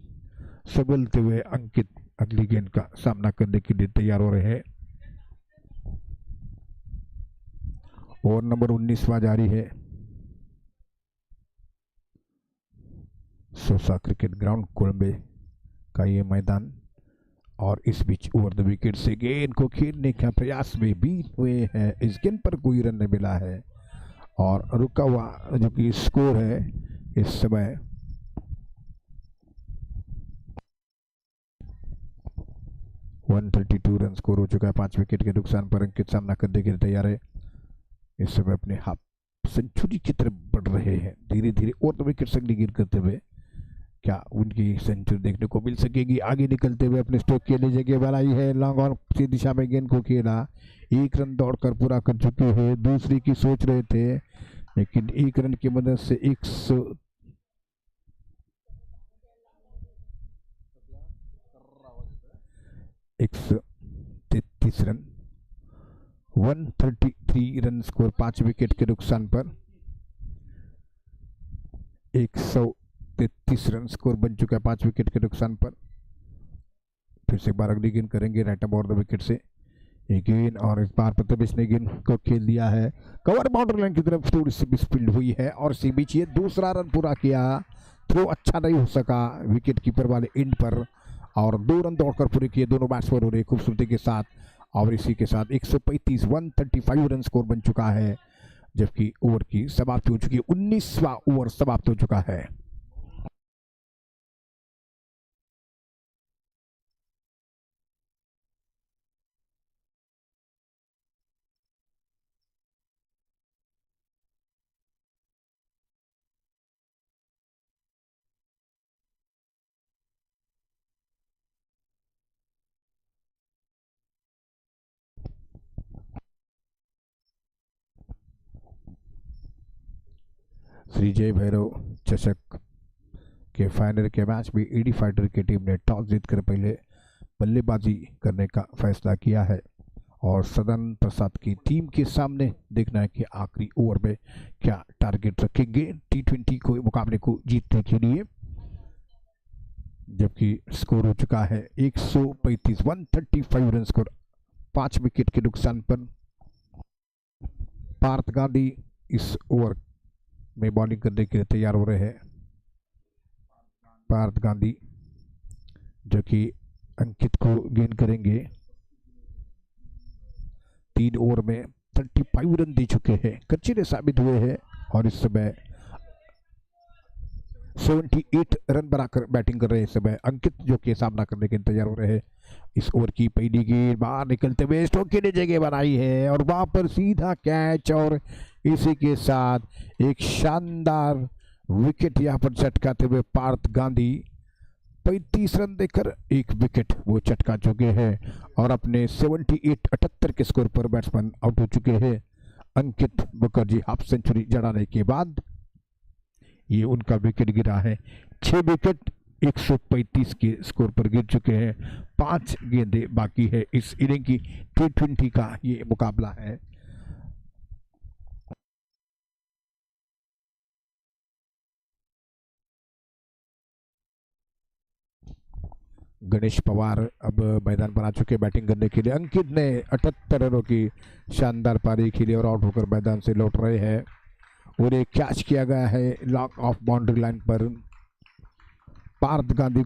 संभलते हुए अंकित अगली गेंद का सामना करने के लिए तैयार हो रहे हैं। ओवर नंबर 19वां जारी है। सोसा क्रिकेट ग्राउंड कोलंबे का ये मैदान और इस बीच ओवर द विकेट से गेंद को खेलने का प्रयास में भी हुए हैं। इस गेंद पर कोई रन नहीं मिला है और रुका हुआ जो कि स्कोर है इस समय 132 रन स्कोर हो चुका है। 5 विकेट के नुकसान पर अंकित सामना करने के लिए तैयार है। इस समय अपने हाफ सेंचुरी की तरफ बढ़ रहे हैं धीरे धीरे। और तो विकेट से गिर करते हुए क्या उनकी सेंचुरी देखने को मिल सकेगी? आगे निकलते हुए अपने स्ट्रोक के लिए जगह बनाई है, लॉन्ग ऑन की दिशा में गेंद को खेला, 1 रन दौड़कर पूरा कर चुके हैं। दूसरे की सोच रहे थे लेकिन 1 रन की मदद से 133 रन 133 रन स्कोर 5 विकेट के नुकसान पर 133 रन स्कोर बन चुका है 5 विकेट के नुकसान पर। फिर से एक बार अगली गेंद करेंगे राइट अबाउट द विकेट से एक गेंद और इस बार प्रथमेश ने गेंद को खेल दिया है कवर बाउंड्री लाइन की तरफ, थोड़ी सी मिसफील्ड हुई है और इसी बीच ये दूसरा रन पूरा किया। थ्रो अच्छा नहीं हो सका विकेट कीपर वाले एंड पर और 2 रन दौड़कर पूरे किए दोनों बैट्समैन हो रहे खूबसूरती के साथ। और इसी के साथ 135 135 रन स्कोर बन चुका है जबकि ओवर की समाप्ति हो चुकी है। 19वां ओवर समाप्त हो चुका है। श्री जय भैरव चषक के फाइनल के मैच में ईडी फाइटर की टीम ने टॉस जीतकर पहले बल्लेबाजी करने का फैसला किया है और सदन प्रसाद की टीम के सामने देखना है कि आखिरी ओवर में क्या टारगेट रखेंगे T20 को मुकाबले को जीतने के लिए। जबकि स्कोर हो चुका है 135 135 रन स्कोर 5 विकेट के नुकसान पर। पार्थ गांधी इस ओवर में बॉलिंग करने के लिए तैयार हो रहे हैं। पार्थ गांधी जो कि अंकित को गेंद करेंगे। 3 ओवर में 35 रन दे चुके हैं, कच्चे साबित हुए हैं और इस समय 78 रन बनाकर बैटिंग कर रहे हैं। इस समय अंकित जो कि सामना करने के लिए तैयार हो रहे हैं। इस ओवर की पहली गेंद बाहर निकलते हुए स्टोक्स ने जगह बनाई है और वहां पर सीधा कैच और इसी के साथ एक शानदार विकेट यहां पर चटकाते हुए पार्थ गांधी 35 रन देकर एक विकेट वो चटका चुके हैं और अपने 78 के स्कोर पर बैट्समैन आउट हो चुके हैं। अंकित मुखर्जी हाफ सेंचुरी जड़ाने के बाद ये उनका विकेट गिरा है। 6 विकेट 135 के स्कोर पर गिर चुके हैं। 5 गेंदें बाकी है इस इनिंग की। T20 का ये मुकाबला है। गणेश पवार अब मैदान पर आ चुके बैटिंग करने के लिए। अंकित ने 78 रनों की शानदार पारी खेली और आउट होकर मैदान से लौट रहे हैं और एक कैच किया गया है लॉक ऑफ बाउंड्री लाइन पर। पार्थ गांधी